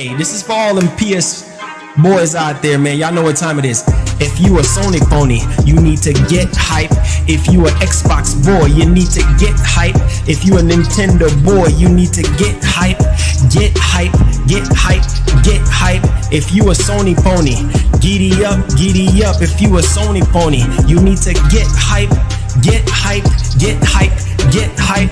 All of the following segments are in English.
Hey, this is for all them PS boys out there, man. Y'all know what time it is. If you a Sony phony, you need to get hype. If you a Xbox boy, you need to get hype. If you a Nintendo boy, you need to get hype. Get hype, get hype, get hype. If you a Sony phony, giddy up, giddy up. If you a Sony phony, you need to get hype, get hype, get hype, get hype.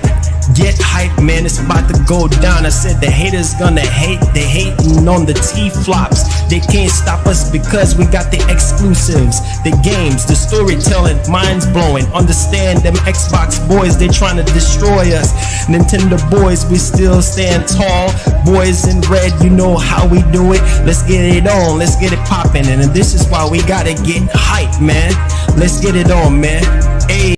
Get hype, man, it's about to go down. I said the haters gonna hate. They hating on the T-flops. They can't stop us because we got the exclusives, the games, the storytelling, minds blowing. Understand them Xbox boys, they trying to destroy us. Nintendo boys, we still stand tall. Boys in red, you know how we do it. Let's get it on, let's get it popping. And this is why we gotta get hype, man. Let's get it on, man. Hey.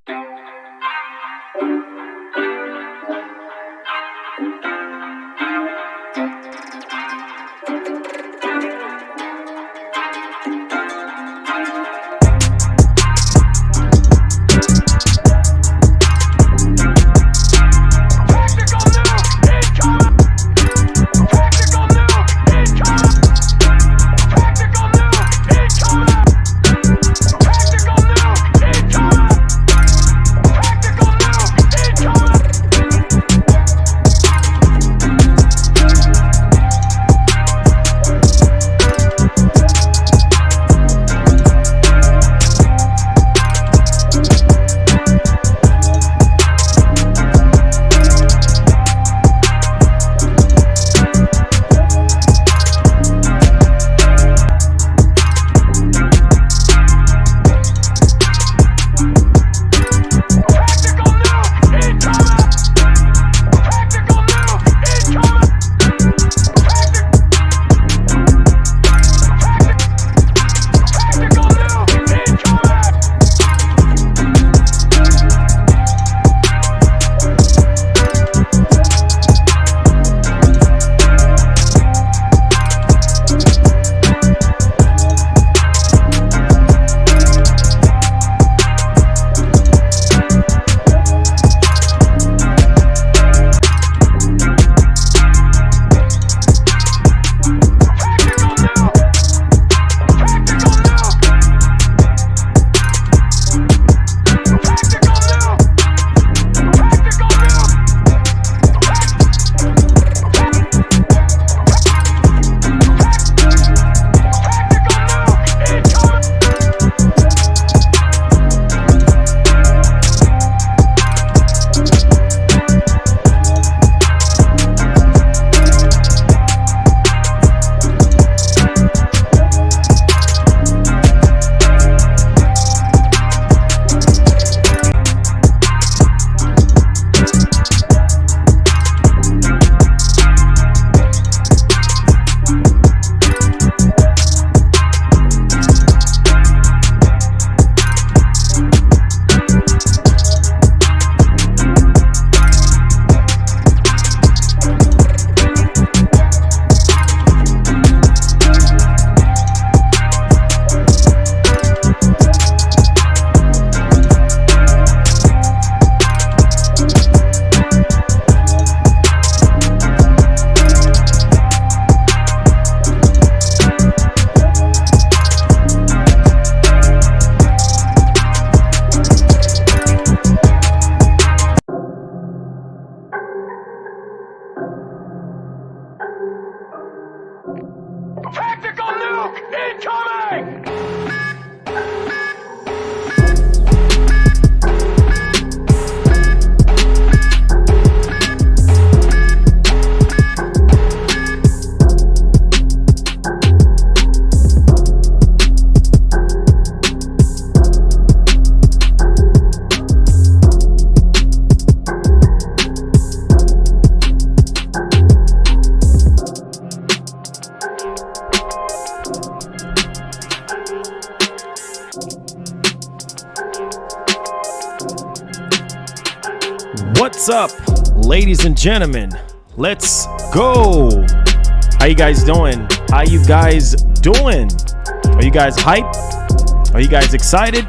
Tactical nuke incoming! What's up, ladies and gentlemen? Let's go. How you guys doing? How you guys doing? Are you guys hyped? Are you guys excited?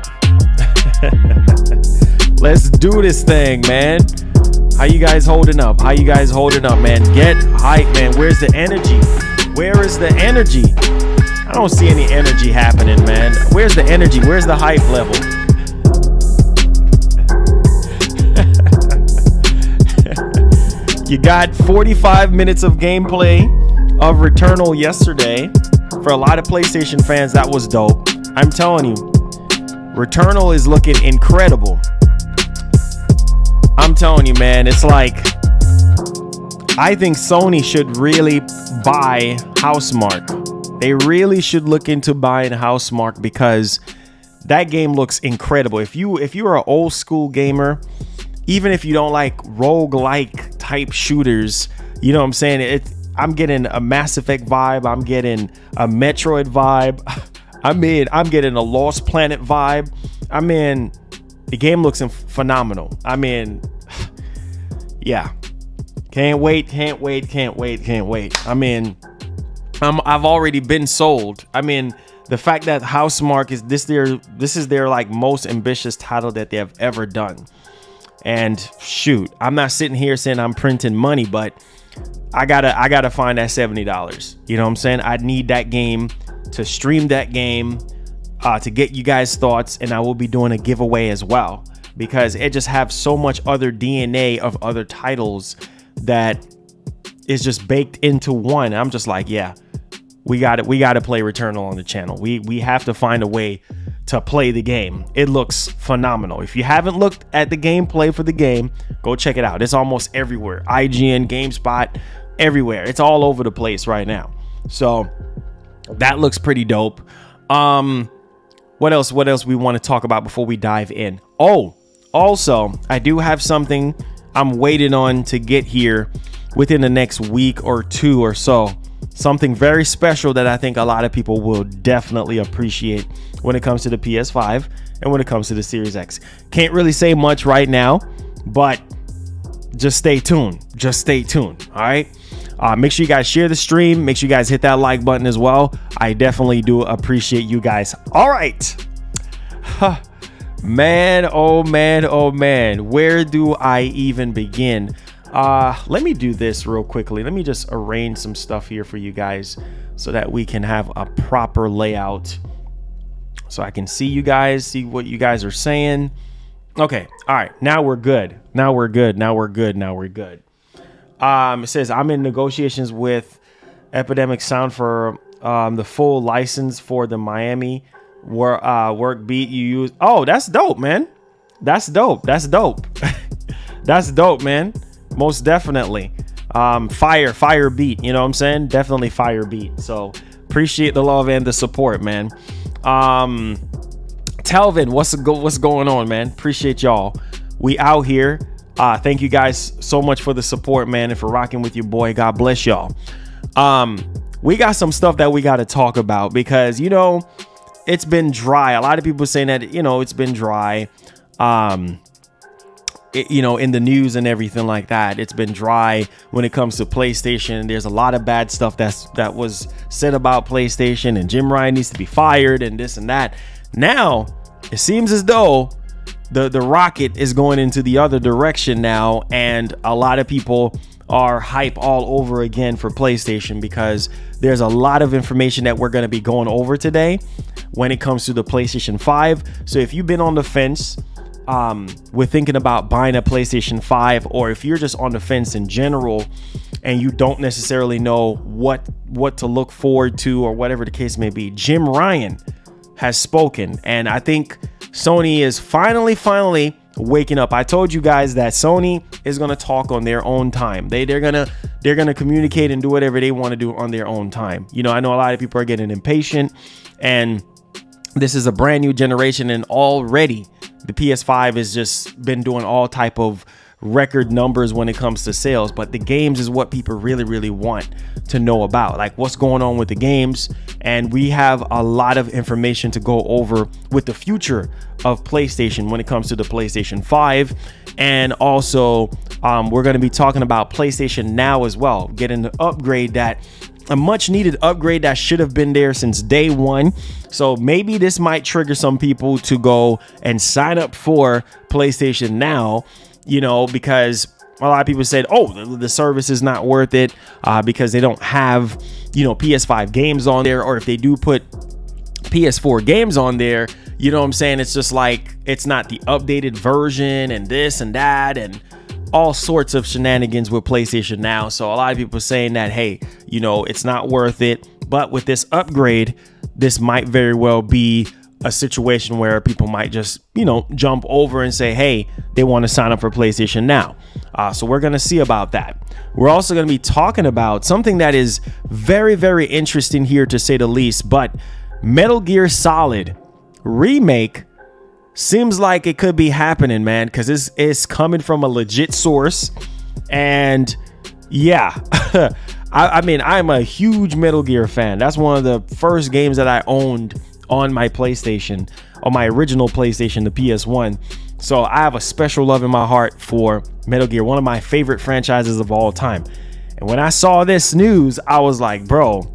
Let's do this thing, man. How you guys holding up? How you guys holding up, man? Get hyped, man. Where's the energy? Where is the energy? I don't see any energy happening, man. Where's the energy? Where's the hype level? You got 45 minutes of gameplay of Returnal yesterday. For a lot of PlayStation fans, that was dope. I'm telling you, Returnal is looking incredible. I'm telling you, man, it's like, I think Sony should really buy Housemarque. They really should look into buying Housemarque because that game looks incredible. If you are an old school gamer, even if you don't like roguelike type shooters, you know what I'm saying? I'm getting a Mass Effect vibe. I'm getting a Metroid vibe. I'm getting a Lost Planet vibe. The game looks phenomenal. Yeah. Can't wait. I've already been sold. The fact that Housemarque is their like most ambitious title that they have ever done. And shoot, I'm not sitting here saying I'm printing money, but I gotta find that $70. You know what I'm saying? I need that game to stream that game, to get you guys' thoughts, and I will be doing a giveaway as well because it just have so much other DNA of other titles that is just baked into one. I'm just like, yeah, we got to play Returnal on the channel. We have to find a way to play the game. It looks phenomenal. If you haven't looked at the gameplay for the game, go check it out. It's almost everywhere. IGN, GameSpot, everywhere. It's all over the place right now. So that looks pretty dope. What else we want to talk about before we dive in? Oh, also, I do have something I'm waiting on to get here within the next week or two or so. Something very special that I think a lot of people will definitely appreciate when it comes to the PS5 and when it comes to the Series X. Can't really say much right now, but just stay tuned. All right. Make sure you guys share the stream. Make sure you guys hit that like button as well. I definitely do appreciate you guys. All right. Man, oh man. Where do I even begin? Let me do this real quickly. Let me just arrange some stuff here for you guys so that we can have a proper layout so I can see you guys, see what you guys are saying. Okay. All right. Now we're good. It says I'm in negotiations with Epidemic Sound for the full license for the Miami work beat you use. Oh, that's dope, man. That's dope, man. Most definitely. Fire beat, you know what I'm saying? Definitely fire beat. So appreciate the love and the support, man. Telvin, what's going on, man? Appreciate y'all. We out here. Thank you guys so much for the support, man, and for rocking with your boy. God bless y'all. We got some stuff that we got to talk about because, it's been dry. A lot of people saying that, it's been dry. In the news and everything like that, it's been dry when it comes to PlayStation. There's a lot of bad stuff that was said about PlayStation, and Jim Ryan needs to be fired and this and that. Now it seems as though the rocket is going into the other direction now, and a lot of people are hype all over again for PlayStation because there's a lot of information that we're going to be going over today when it comes to the PlayStation 5. So if you've been on the fence with thinking about buying a PlayStation 5, or if you're just on the fence in general and you don't necessarily know what to look forward to or whatever the case may be, Jim Ryan has spoken, and I think Sony is finally waking up. I told you guys that Sony is going to talk on their own time. They're going to communicate and do whatever they want to do on their own time. I know a lot of people are getting impatient, and this is a brand new generation, and already the PS5 has just been doing all type of record numbers when it comes to sales, but the games is what people really want to know about, like what's going on with the games. And we have a lot of information to go over with the future of PlayStation when it comes to the PlayStation 5. And also we're going to be talking about PlayStation Now as well, getting the upgrade, that a much needed upgrade that should have been there since day one. So maybe this might trigger some people to go and sign up for PlayStation Now, because a lot of people said, oh, the service is not worth it because they don't have, PS5 games on there. Or if they do put PS4 games on there, you know what I'm saying? It's just like, it's not the updated version and this and that and all sorts of shenanigans with PlayStation Now. So a lot of people are saying that, hey, it's not worth it. But with this upgrade, this might very well be a situation where people might just, jump over and say, hey, they want to sign up for PlayStation Now. So we're going to see about that. We're also going to be talking about something that is very, very interesting here, to say the least. But Metal Gear Solid Remake seems like it could be happening, man, because it's coming from a legit source. And yeah, I mean, I'm a huge Metal Gear fan. That's one of the first games that I owned on my PlayStation, on my original PlayStation, the PS1. So I have a special love in my heart for Metal Gear, one of my favorite franchises of all time. And when I saw this news, I was like, bro,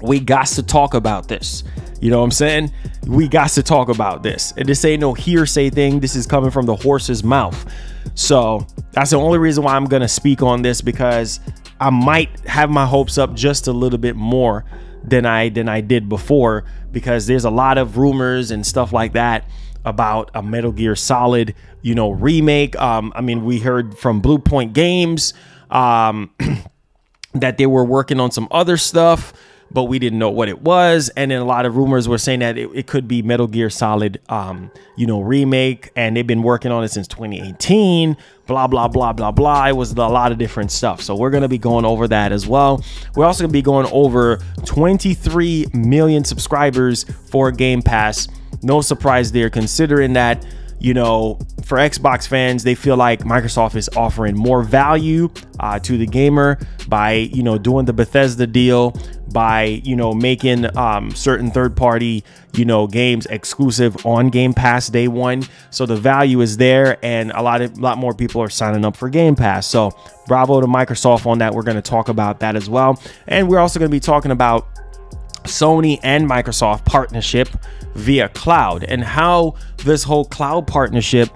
we got to talk about this. You know what I'm saying? We got to talk about this. And this ain't no hearsay thing. This is coming from the horse's mouth. So that's the only reason why I'm going to speak on this, because I might have my hopes up just a little bit more than I did before, because there's a lot of rumors and stuff like that about a Metal Gear Solid, remake. I mean, we heard from Blue Point Games that they were working on some other stuff, but we didn't know what it was. And then a lot of rumors were saying that it could be Metal Gear Solid, remake. And they've been working on it since 2018, blah, blah, blah, blah, blah. It was a lot of different stuff. So we're going to be going over that as well. We're also going to be going over 23 million subscribers for Game Pass. No surprise there, considering that, for Xbox fans, they feel like Microsoft is offering more value to the gamer by, doing the Bethesda deal, by, making certain third-party, games exclusive on Game Pass day one. So the value is there, and a lot more people are signing up for Game Pass. So bravo to Microsoft on that. We're going to talk about that as well. And we're also going to be talking about Sony and Microsoft partnership via cloud, and how this whole cloud partnership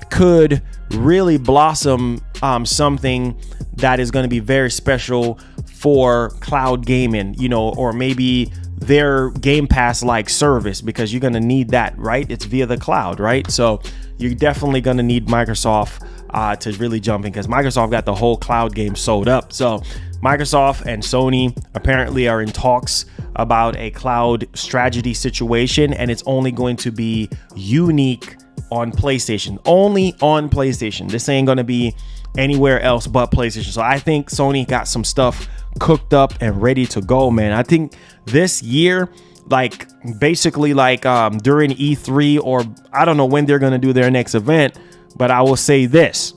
could really blossom something that is going to be very special for cloud gaming, or maybe their Game Pass like service, because you're going to need that, right? It's via the cloud, right? So you're definitely going to need Microsoft to really jump in, because Microsoft got the whole cloud game sold up. So Microsoft and Sony apparently are in talks about a cloud strategy situation, and it's only going to be unique on PlayStation, only on PlayStation. This ain't going to be anywhere else but PlayStation. So I think Sony got some stuff cooked up and ready to go, man. I think this year, basically during E3, or I don't know when they're going to do their next event, but I will say this,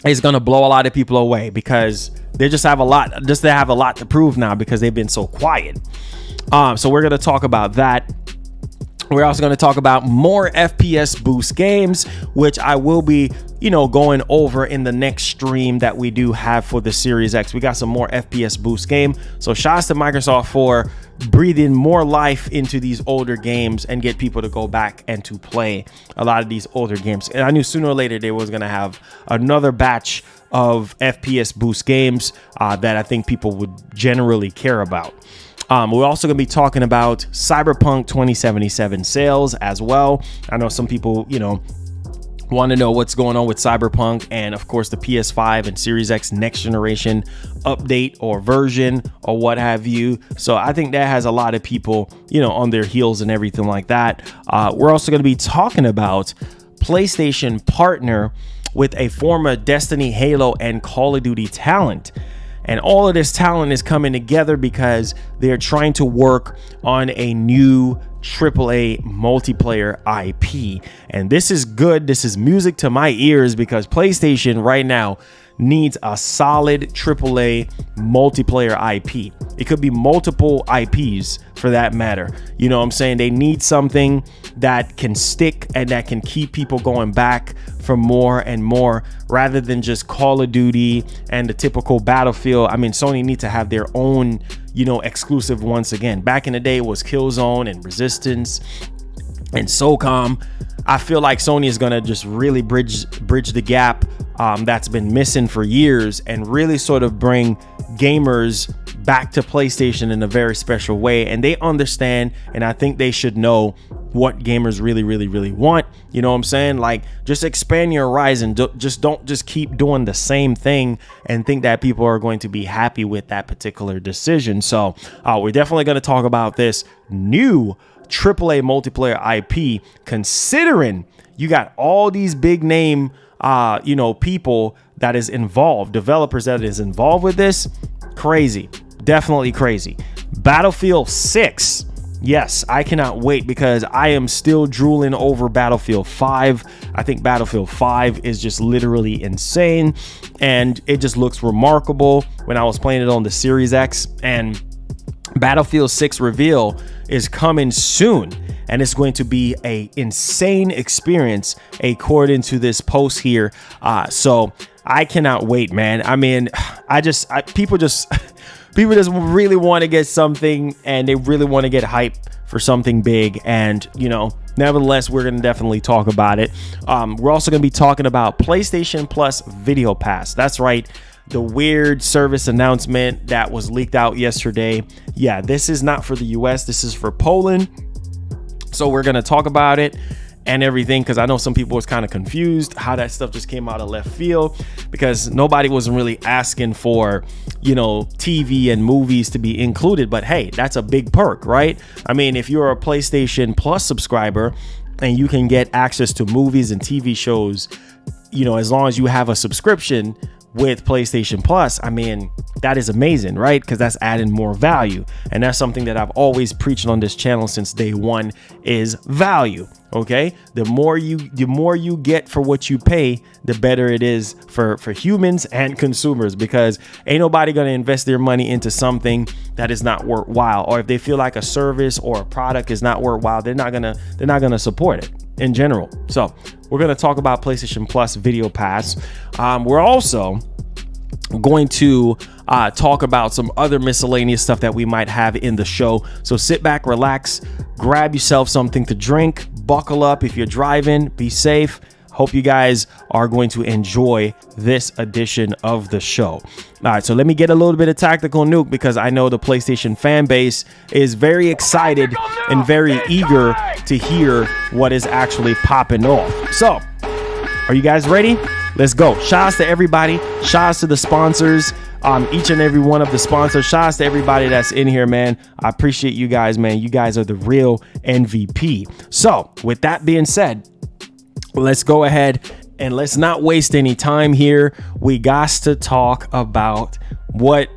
it's going to blow a lot of people away, because they just have a lot to prove now, because they've been so quiet. So we're going to talk about that. We're also going to talk about more FPS boost games, which I will be, going over in the next stream that we do have for the Series X. We got some more FPS boost game. So shouts to Microsoft for breathing more life into these older games and get people to go back and to play a lot of these older games. And I knew sooner or later they was going to have another batch of FPS boost games that I think people would generally care about. We're also going to be talking about Cyberpunk 2077 sales as well. I know some people, want to know what's going on with Cyberpunk, and of course the PS5 and Series X next generation update or version or what have you. So I think that has a lot of people, on their heels and everything like that. We're also going to be talking about PlayStation partner with a former Destiny, Halo, and Call of Duty talent. And all of this talent is coming together because they're trying to work on a new AAA multiplayer IP. And this is good. This is music to my ears, because PlayStation right now needs a solid AAA multiplayer IP. It could be multiple IPs for that matter. You know what I'm saying? They need something that can stick and that can keep people going back for more and more, rather than just Call of Duty and the typical Battlefield. I mean, Sony needs to have their own, exclusive once again. Back in the day, it was Killzone and Resistance and SOCOM. I feel like Sony is going to just really bridge the gap that's been missing for years, and really sort of bring gamers back to PlayStation in a very special way. And they understand, and I think they should know what gamers really want. You know what I'm saying? Like, just expand your horizon. Don't just keep doing the same thing and think that people are going to be happy with that particular decision. So we're definitely going to talk about this new AAA multiplayer IP, considering you got all these big name people that is involved, developers that is involved with this. Crazy, definitely crazy. Battlefield 6. Yes, I cannot wait, because I am still drooling over Battlefield 5. I think Battlefield 5 is just literally insane, and it just looks remarkable when I was playing it on the Series X. And Battlefield 6 reveal is coming soon, and it's going to be a insane experience according to this post here. So I cannot wait, man. I mean, people just really want to get something, and they really want to get hype for something big. And, nevertheless, we're going to definitely talk about it. We're also going to be talking about PlayStation Plus Video Pass. That's right. The weird service announcement that was leaked out yesterday. Yeah, this is not for the US. This is for Poland. So we're going to talk about it and everything, because I know some people was kind of confused how that stuff just came out of left field, because nobody wasn't really asking for, TV and movies to be included. But hey, that's a big perk, right? I mean, if you're a PlayStation Plus subscriber and you can get access to movies and TV shows, as long as you have a subscription with PlayStation Plus, I mean, that is amazing, right? Because that's adding more value. And that's something that I've always preached on this channel since day one, is value. Okay, the more you get for what you pay, the better it is for humans and consumers, because ain't nobody gonna invest their money into something that is not worthwhile. Or if they feel like a service or a product is not worthwhile, they're not gonna support it in general. So we're gonna talk about PlayStation Plus Video Pass. We're also going to talk about some other miscellaneous stuff that we might have in the show. So sit back, relax, grab yourself something to drink, buckle up if you're driving, be safe. Hope you guys are going to enjoy this edition of the show. All right, so let me get a little bit of tactical nuke, because I know the PlayStation fan base is very excited and very eager to hear what is actually popping off. So, are you guys ready? Let's go. Shouts to everybody. Shouts to the sponsors. Each and every one of the sponsors. Shouts to everybody that's in here, man. I appreciate you guys, man. You guys are the real MVP. So, with that being said, let's go ahead and let's not waste any time here. We got to talk about what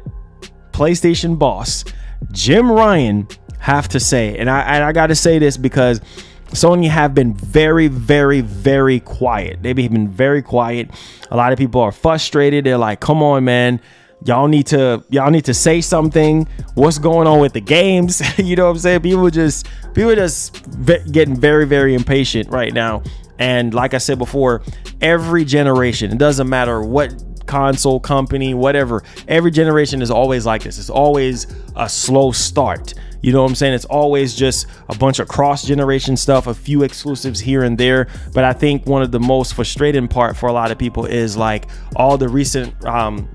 PlayStation boss Jim Ryan have to say. And I got to say this because Sony have been very, very, very quiet. They've been very quiet. A lot of people are frustrated. They're like, come on, man. Y'all need to say something. What's going on with the games? You know what I'm saying? People just getting very, very impatient right now. And like I said before, every generation, it doesn't matter what console company, whatever, every generation is always like this. It's always a slow start. You know what I'm saying? It's always just a bunch of cross-generation stuff, a few exclusives here and there. But I think one of the most frustrating part for a lot of people is like all the recent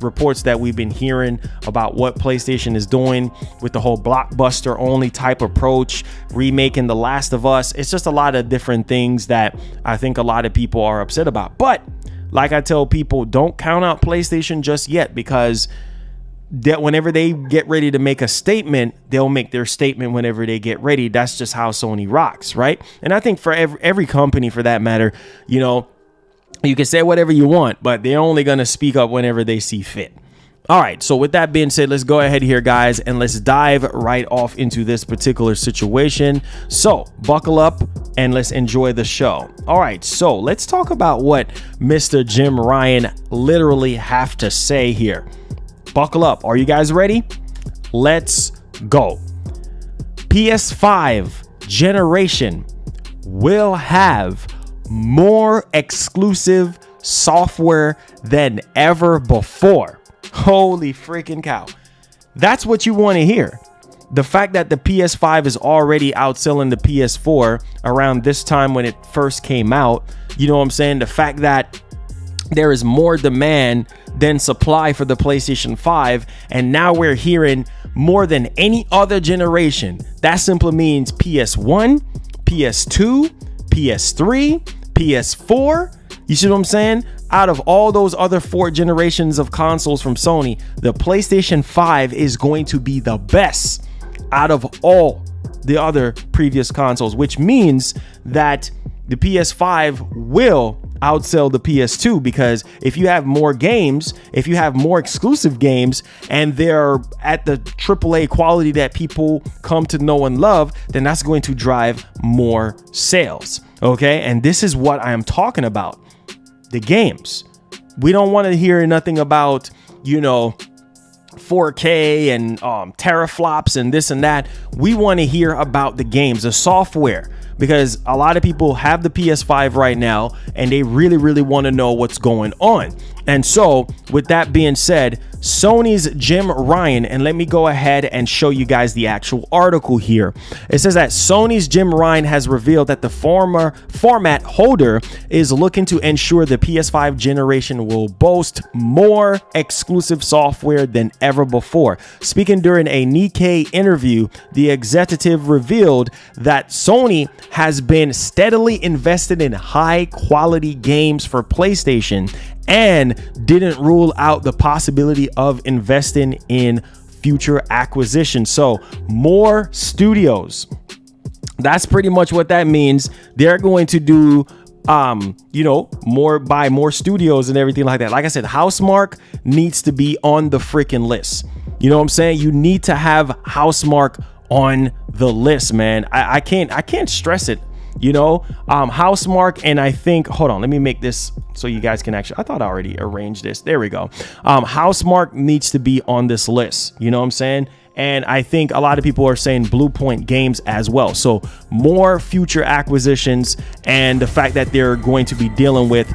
reports that we've been hearing about what PlayStation is doing with the whole blockbuster only type approach, remaking The Last of Us. It's just a lot of different things that I think a lot of people are upset about. But like I tell people, don't count out PlayStation just yet, because that whenever they get ready to make a statement, they'll make their statement whenever they get ready. That's just how Sony rocks, right? And I think for every company for that matter, you know, you can say whatever you want, but they're only going to speak up whenever they see fit. All right, so with that being said, let's go ahead here, guys, and let's dive right off into this particular situation. So buckle up and let's enjoy the show. All right, so let's talk about what Mr. Jim Ryan literally have to say here. Buckle up. Are you guys ready? Let's go. PS5 generation will have more exclusive software than ever before. Holy freaking cow. That's what you want to hear. the fact that the PS5 is already outselling the PS4 around this time when it first came out, you know what I'm saying? The fact that there is more demand than supply for the PlayStation 5, and now we're hearing more than any other generation. That simply means PS1, PS2, PS3, PS4. You see what I'm saying? Out of all those other 4 generations of consoles from Sony, the PlayStation 5 is going to be the best out of all the other previous consoles, which means that the PS5 will outsell the PS2, because if you have more games, if you have more exclusive games, and they're at the AAA quality that people come to know and love, then that's going to drive more sales. Okay, and this is what I am talking about. The games. We don't want to hear nothing about, 4K and teraflops and this and that. We want to hear about the games, the software, because a lot of people have the PS5 right now and they really want to know what's going on. And so with that being said, Sony's Jim Ryan, and let me go ahead and show you guys the actual article here. It says that Sony's Jim Ryan has revealed that the former format holder is looking to ensure the PS5 generation will boast more exclusive software than ever before. Speaking during a Nikkei interview, the executive revealed that Sony has been steadily invested in high quality games for PlayStation and didn't rule out the possibility of investing in future acquisitions. So more studios. That's pretty much what that means. They're going to do more studios and everything like that. Like I said, Housemarque needs to be on the freaking list. You know what I'm saying? You need to have Housemarque on the list, man. I can't stress it. Housemarque, and I think, hold on, let me make this so you guys can actually, I thought I already arranged this. There we go. Housemarque needs to be on this list. You know what I'm saying? And I think a lot of people are saying Blue Point Games as well. So more future acquisitions, and the fact that they're going to be dealing with,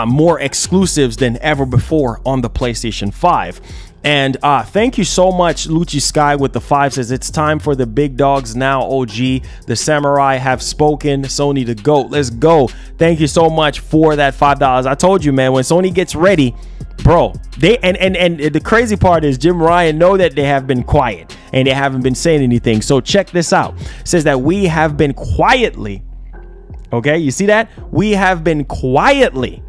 more exclusives than ever before on the PlayStation 5. And thank you so much, Lucci Sky with the 5 says, it's time for the big dogs now, OG. The samurai have spoken. Sony the GOAT. Let's go. Thank you so much for that $5. I told you, man, when Sony gets ready, bro, they and the crazy part is Jim Ryan know that they have been quiet and they haven't been saying anything. So check this out. It says that we have been quietly, okay, you see that? We have been quietly,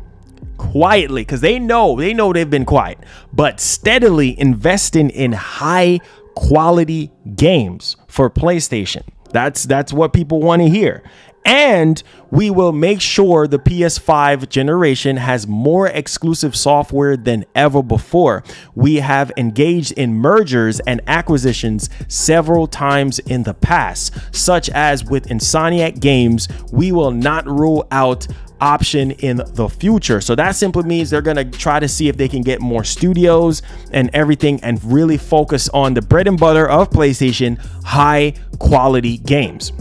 because they know they've been quiet, but steadily investing in high quality games for PlayStation. That's what people want to hear. And we will make sure the PS5 generation has more exclusive software than ever before. We have engaged in mergers and acquisitions several times in the past, such as with Insomniac Games. We will not rule out option in the future. So that simply means they're going to try to see if they can get more studios and everything and really focus on the bread and butter of PlayStation, high quality games.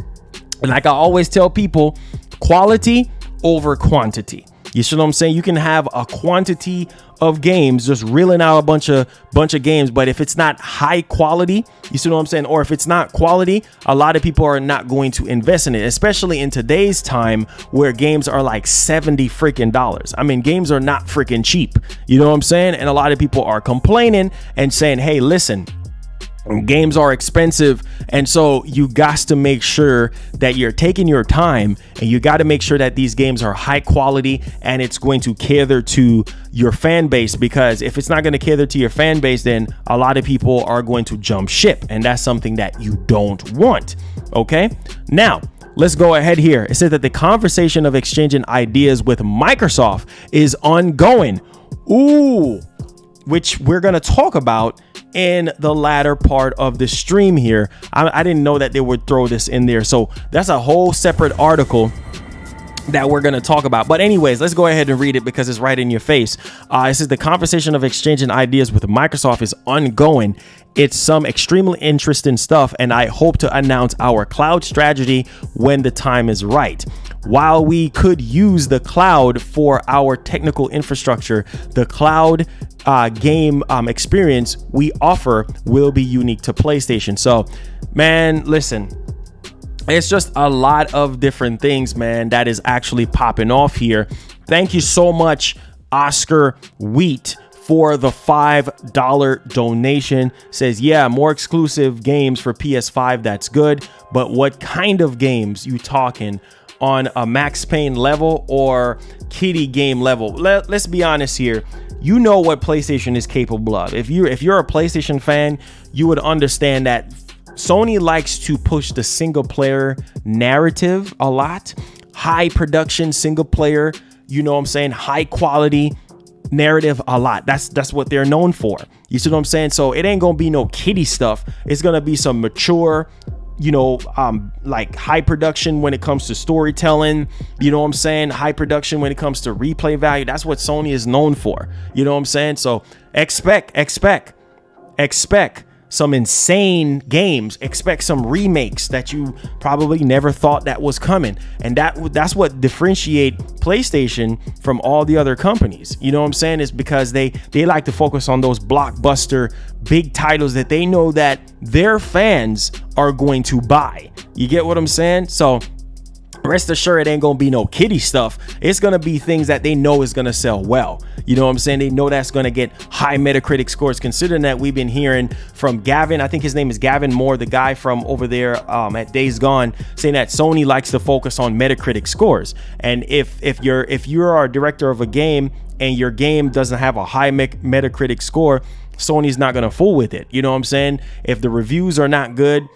And like I always tell people, quality over quantity. You see what I'm saying? You can have a quantity of games, just reeling out a bunch of games, but if it's not high quality, you see what I'm saying? Or if it's not quality, a lot of people are not going to invest in it, especially in today's time where games are like $70 freaking dollars. I mean, games are not freaking cheap. You know what I'm saying? And a lot of people are complaining and saying, hey, listen, games are expensive, and so you got to make sure that you're taking your time, and you got to make sure that these games are high quality and it's going to cater to your fan base, because if it's not going to cater to your fan base, then a lot of people are going to jump ship, and that's something that you don't want. Okay, now let's go ahead here. It says that the conversation of exchanging ideas with Microsoft is ongoing. Ooh, which we're going to talk about in the latter part of the stream here. I didn't know that they would throw this in there. So that's a whole separate article that we're going to talk about. But anyways, let's go ahead and read it because it's right in your face. It says the conversation of exchanging ideas with Microsoft is ongoing. It's some extremely interesting stuff, and I hope to announce our cloud strategy when the time is right. while we could use the cloud for our technical infrastructure, the cloud game experience we offer will be unique to PlayStation. So, man, listen, it's just a lot of different things, man, that is actually popping off here. Thank you so much, Oscar Wheat, for the $5 donation. Says, yeah, more exclusive games for PS5. That's good. But what kind of games you talking? On a Max Payne level or kiddie game level? Let's be honest here. You know what PlayStation is capable of. If you're a PlayStation fan, you would understand that Sony likes to push the single player narrative a lot. High production single player, you know what I'm saying? High quality narrative a lot. That's what they're known for. You see what I'm saying? So it ain't gonna be no kiddie stuff. It's gonna be some mature, you know, like high production when it comes to storytelling, you know what I'm saying? High production when it comes to replay value. That's what Sony is known for. You know what I'm saying? So expect some insane games, expect some remakes that you probably never thought that was coming. And that's what differentiate PlayStation from all the other companies. You know what I'm saying? Is because they like to focus on those blockbuster big titles that they know that their fans are going to buy. You get what I'm saying? So rest assured, it ain't gonna be no kiddie stuff. It's gonna be things that they know is gonna sell well. You know what I'm saying? They know that's gonna get high Metacritic scores, considering that we've been hearing from Gavin, I think his name is Gavin Moore, the guy from over there at Days Gone, saying that Sony likes to focus on Metacritic scores. And if you're a director of a game and your game doesn't have a high Metacritic score, Sony's not gonna fool with it. You know what I'm saying? If the reviews are not good,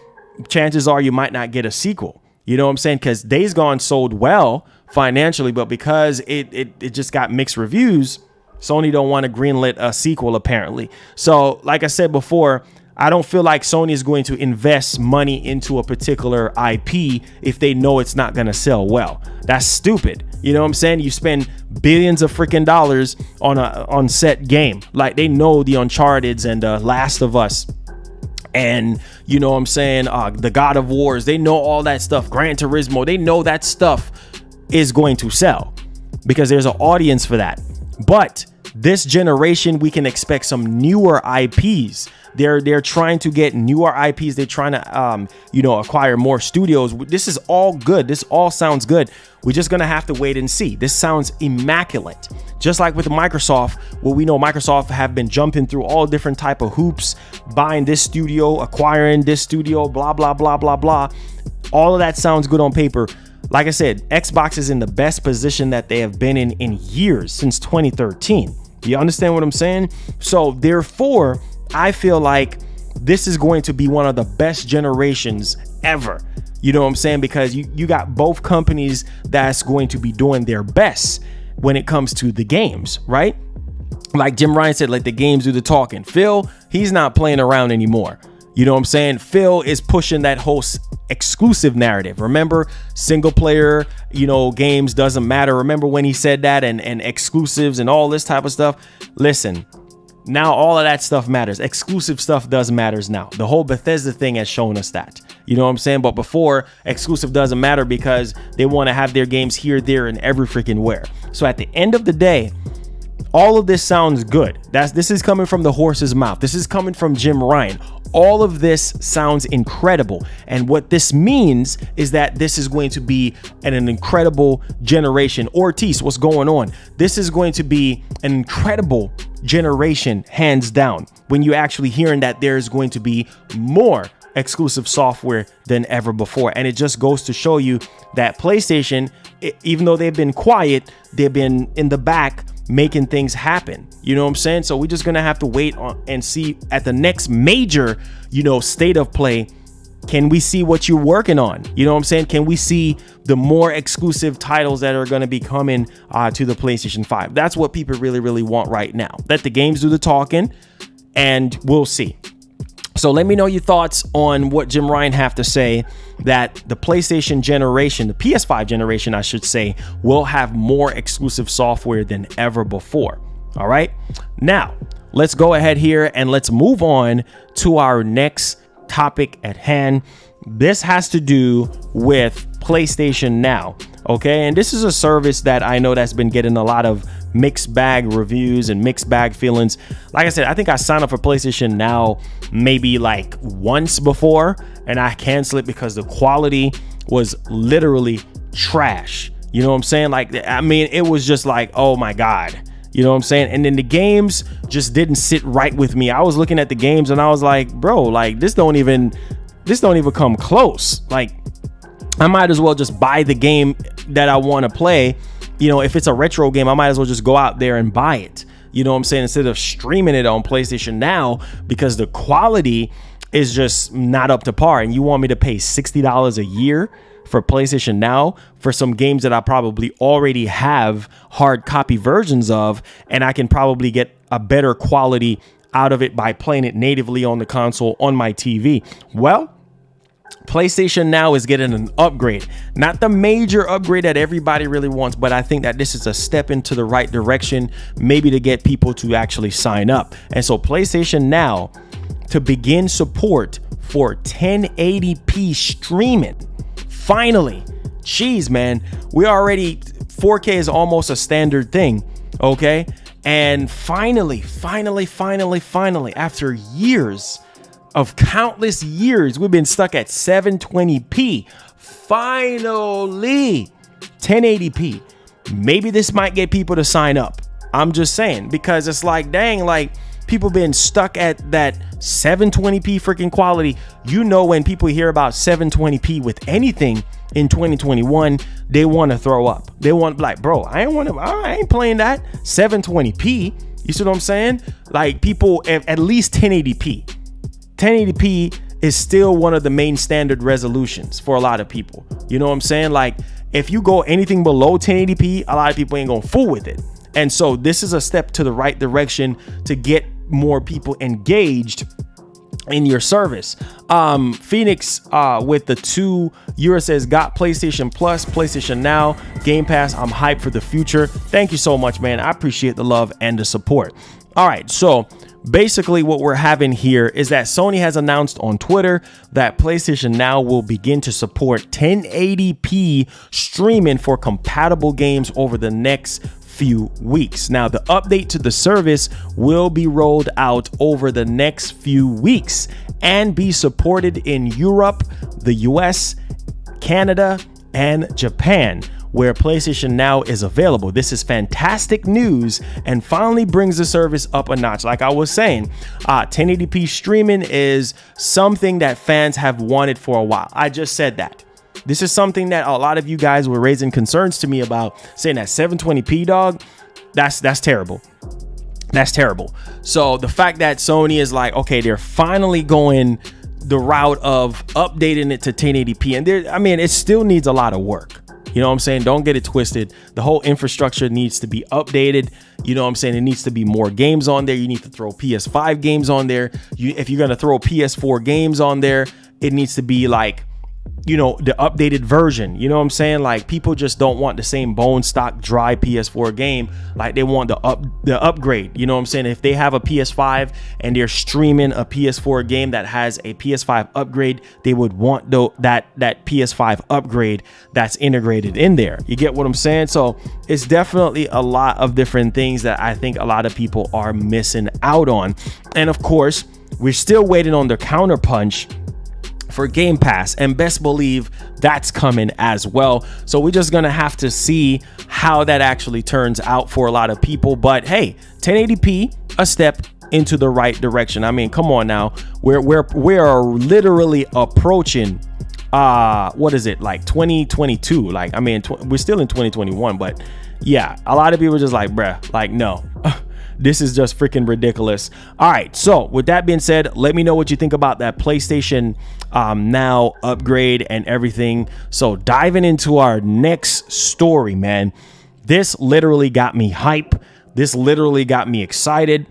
chances are you might not get a sequel. You know what I'm saying? Because Days Gone sold well financially, but because it just got mixed reviews, Sony don't want to greenlit a sequel apparently. So like I said before, I don't feel like Sony is going to invest money into a particular IP if they know it's not going to sell well. That's stupid. You know what I'm saying? You spend billions of freaking dollars on set game. Like they know the Uncharted's and the Last of Us. And you know what I'm saying, the God of Wars, they know all that stuff. Gran Turismo, they know that stuff is going to sell because there's an audience for that. But this generation, we can expect some newer IPs. They're trying to get newer IPs. They're trying to, acquire more studios. This is all good. This all sounds good. We're just going to have to wait and see. This sounds immaculate. Just like with Microsoft, well, we know Microsoft have been jumping through all different type of hoops, buying this studio, acquiring this studio, blah, blah, blah, blah, blah. All of that sounds good on paper. Like I said, Xbox is in the best position that they have been in years, since 2013. You understand what I'm saying? So therefore, I feel like this is going to be one of the best generations ever. You know what I'm saying? Because you got both companies that's going to be doing their best when it comes to the games, right? Like Jim Ryan said, like the games do the talking. Phil, he's not playing around anymore. You know what I'm saying? Phil is pushing that whole exclusive narrative. Remember, single player, games doesn't matter. Remember when he said that and exclusives and all this type of stuff? Listen, now all of that stuff matters. Exclusive stuff does matters now. The whole Bethesda thing has shown us that. You know what I'm saying? But before, exclusive doesn't matter because they want to have their games here, there, and every freaking where. So at the end of the day, all of this sounds good. This is coming from the horse's mouth. This is coming from Jim Ryan. All of this sounds incredible. And what this means is that this is going to be an incredible generation. Ortiz, what's going on? This is going to be an incredible generation, hands down, when you actually hearing that there's going to be more exclusive software than ever before. And it just goes to show you that PlayStation, even though they've been quiet, they've been in the back making things happen. You know what I'm saying? So we're just gonna have to wait on and see at the next major, state of play. Can we see what you're working on? You know what I'm saying? Can we see the more exclusive titles that are going to be coming to the PlayStation 5? That's what people really, really want right now. Let the games do the talking and we'll see. So let me know your thoughts on what Jim Ryan have to say, that the PlayStation generation, the PS5 generation, I should say, will have more exclusive software than ever before. All right. Now, let's go ahead here and let's move on to our next topic at hand. This has to do with PlayStation Now. Okay, and this is a service that I know that's been getting a lot of mixed bag reviews and mixed bag feelings. Like I said, I think I signed up for PlayStation Now maybe like once before, and I canceled it because the quality was literally trash. You know what I'm saying? Like, I mean, it was just like, oh my God. You know what I'm saying? And then the games just didn't sit right with me. I was looking at the games and I was like, bro, like this don't even come close. Like, I might as well just buy the game that I want to play. You know, if it's a retro game, I might as well just go out there and buy it. You know what I'm saying? Instead of streaming it on PlayStation Now, because the quality is just not up to par. And you want me to pay $60 a year for PlayStation Now for some games that I probably already have hard copy versions of, and I can probably get a better quality out of it by playing it natively on the console on my TV. Well, PlayStation Now is getting an upgrade, not the major upgrade that everybody really wants, but I think that this is a step into the right direction, maybe to get people to actually sign up. And so PlayStation Now to begin support for 1080p streaming. Finally, jeez, man, we already 4K is almost a standard thing. Okay. And finally, after years of countless years, we've been stuck at 720p. Finally, 1080p. Maybe this might get people to sign up. I'm just saying, because it's like, dang, like people been stuck at that 720p freaking quality. You know, when people hear about 720p with anything in 2021, they want to throw up. They want, like, bro, I ain't playing that 720p. You see what I'm saying? Like, people at least 1080p. 1080p is still one of the main standard resolutions for a lot of people. You know what I'm saying? Like, if you go anything below 1080p, a lot of people ain't gonna fool with it. And so this is a step to the right direction to get more people engaged in your service. Phoenix with the €2 says, got PlayStation Plus, PlayStation Now, Game Pass. I'm hyped for the future. Thank you so much, man. I appreciate the love and the support. All right, so basically what we're having here is that Sony has announced on Twitter that PlayStation Now will begin to support 1080p streaming for compatible games over the next few weeks. Now, the update to the service will be rolled out over the next few weeks and be supported in Europe, the US, Canada, and Japan, where PlayStation Now is available. This is fantastic news and finally brings the service up a notch. Like I was saying, 1080p streaming is something that fans have wanted for a while. I just said that. This is something that a lot of you guys were raising concerns to me about, saying that 720p, dog, that's terrible. That's terrible. So the fact that Sony is like, okay, they're finally going the route of updating it to 1080p, and I mean, it still needs a lot of work. You know what I'm saying? Don't get it twisted. The whole infrastructure needs to be updated. You know what I'm saying? It needs to be more games on there. You need to throw PS5 games on there. If you're going to throw PS4 games on there, it needs to be like, you know, the updated version. You know what I'm saying? Like, people just don't want the same bone stock dry PS4 game. Like, they want the upgrade. You know what I'm saying? If they have a PS5 and they're streaming a PS4 game that has a PS5 upgrade, they would want that PS5 upgrade that's integrated in there. You get what I'm saying? So it's definitely a lot of different things that I think a lot of people are missing out on. And of course, we're still waiting on the counterpunch for Game Pass, and best believe that's coming as well. So we're just gonna have to see how that actually turns out for a lot of people. But hey, 1080p, a step into the right direction. I mean, come on now, we are literally approaching what is it, like 2022? Like, I mean, we're still in 2021, but yeah, a lot of people are just like, bruh, like, no. This is just freaking ridiculous. All right, so with that being said, let me know what you think about that PlayStation Now upgrade and everything. So diving into our next story, man, this literally got me hype. This literally got me excited,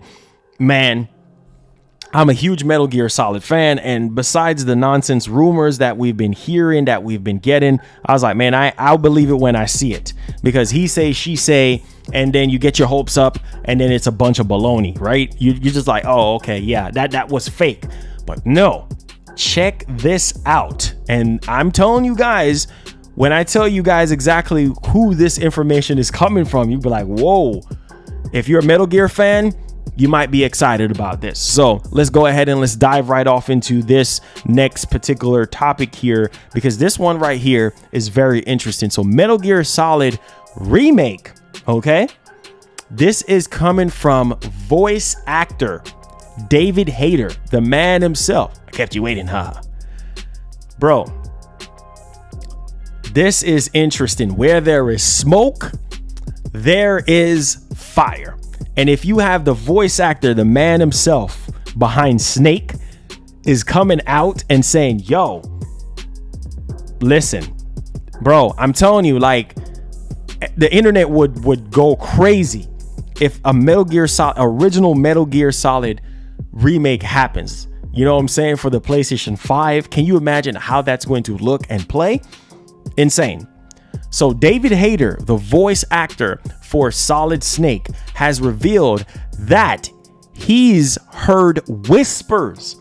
man. I'm a huge Metal Gear Solid fan, and besides the nonsense rumors that we've been hearing, that we've been getting, I was like, man, I'll believe it when I see it, because he say, she say, and then you get your hopes up, and then it's a bunch of baloney, right? You're just like, oh, okay, yeah, that was fake. But no, check this out. And I'm telling you guys, when I tell you guys exactly who this information is coming from, you'll be like, whoa. If you're a Metal Gear fan, you might be excited about this. So let's go ahead and let's dive right off into this next particular topic here, because this one right here is very interesting. So Metal Gear Solid Remake, okay? This is coming from voice actor David Hayter, the man himself. I kept you waiting, huh? Bro, this is interesting. Where there is smoke, there is fire. And if you have the voice actor, the man himself behind Snake, is coming out and saying, yo, listen, bro, I'm telling you, like, the internet would go crazy if a original Metal Gear Solid remake happens. You know what I'm saying? For the PlayStation 5. Can you imagine how that's going to look and play? Insane. So David Hayter, the voice actor for Solid Snake, has revealed that he's heard whispers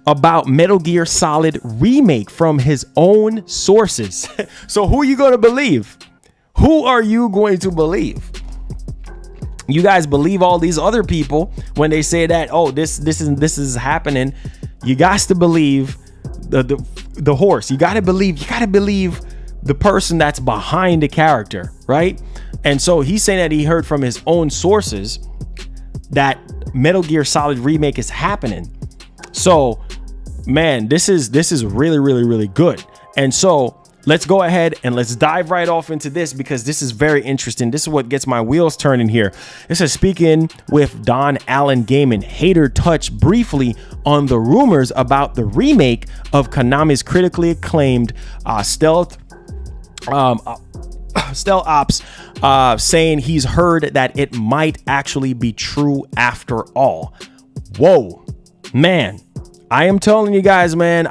about Metal Gear Solid Remake from his own sources. So who are you going to believe? Who are you going to believe? You guys believe all these other people when they say that, oh, this is happening. You got to believe the horse. You got to believe the person that's behind the character, right? And so he's saying that he heard from his own sources that Metal Gear Solid Remake is happening. So, man, this is really, really, really good. And so let's go ahead and let's dive right off into this, because this is very interesting. This is what gets my wheels turning here. This is speaking with Don Allen Gaming. Hayter touched briefly on the rumors about the remake of Konami's critically acclaimed Stealth Ops, saying he's heard that it might actually be true after all. Whoa, man, I am telling you guys, man,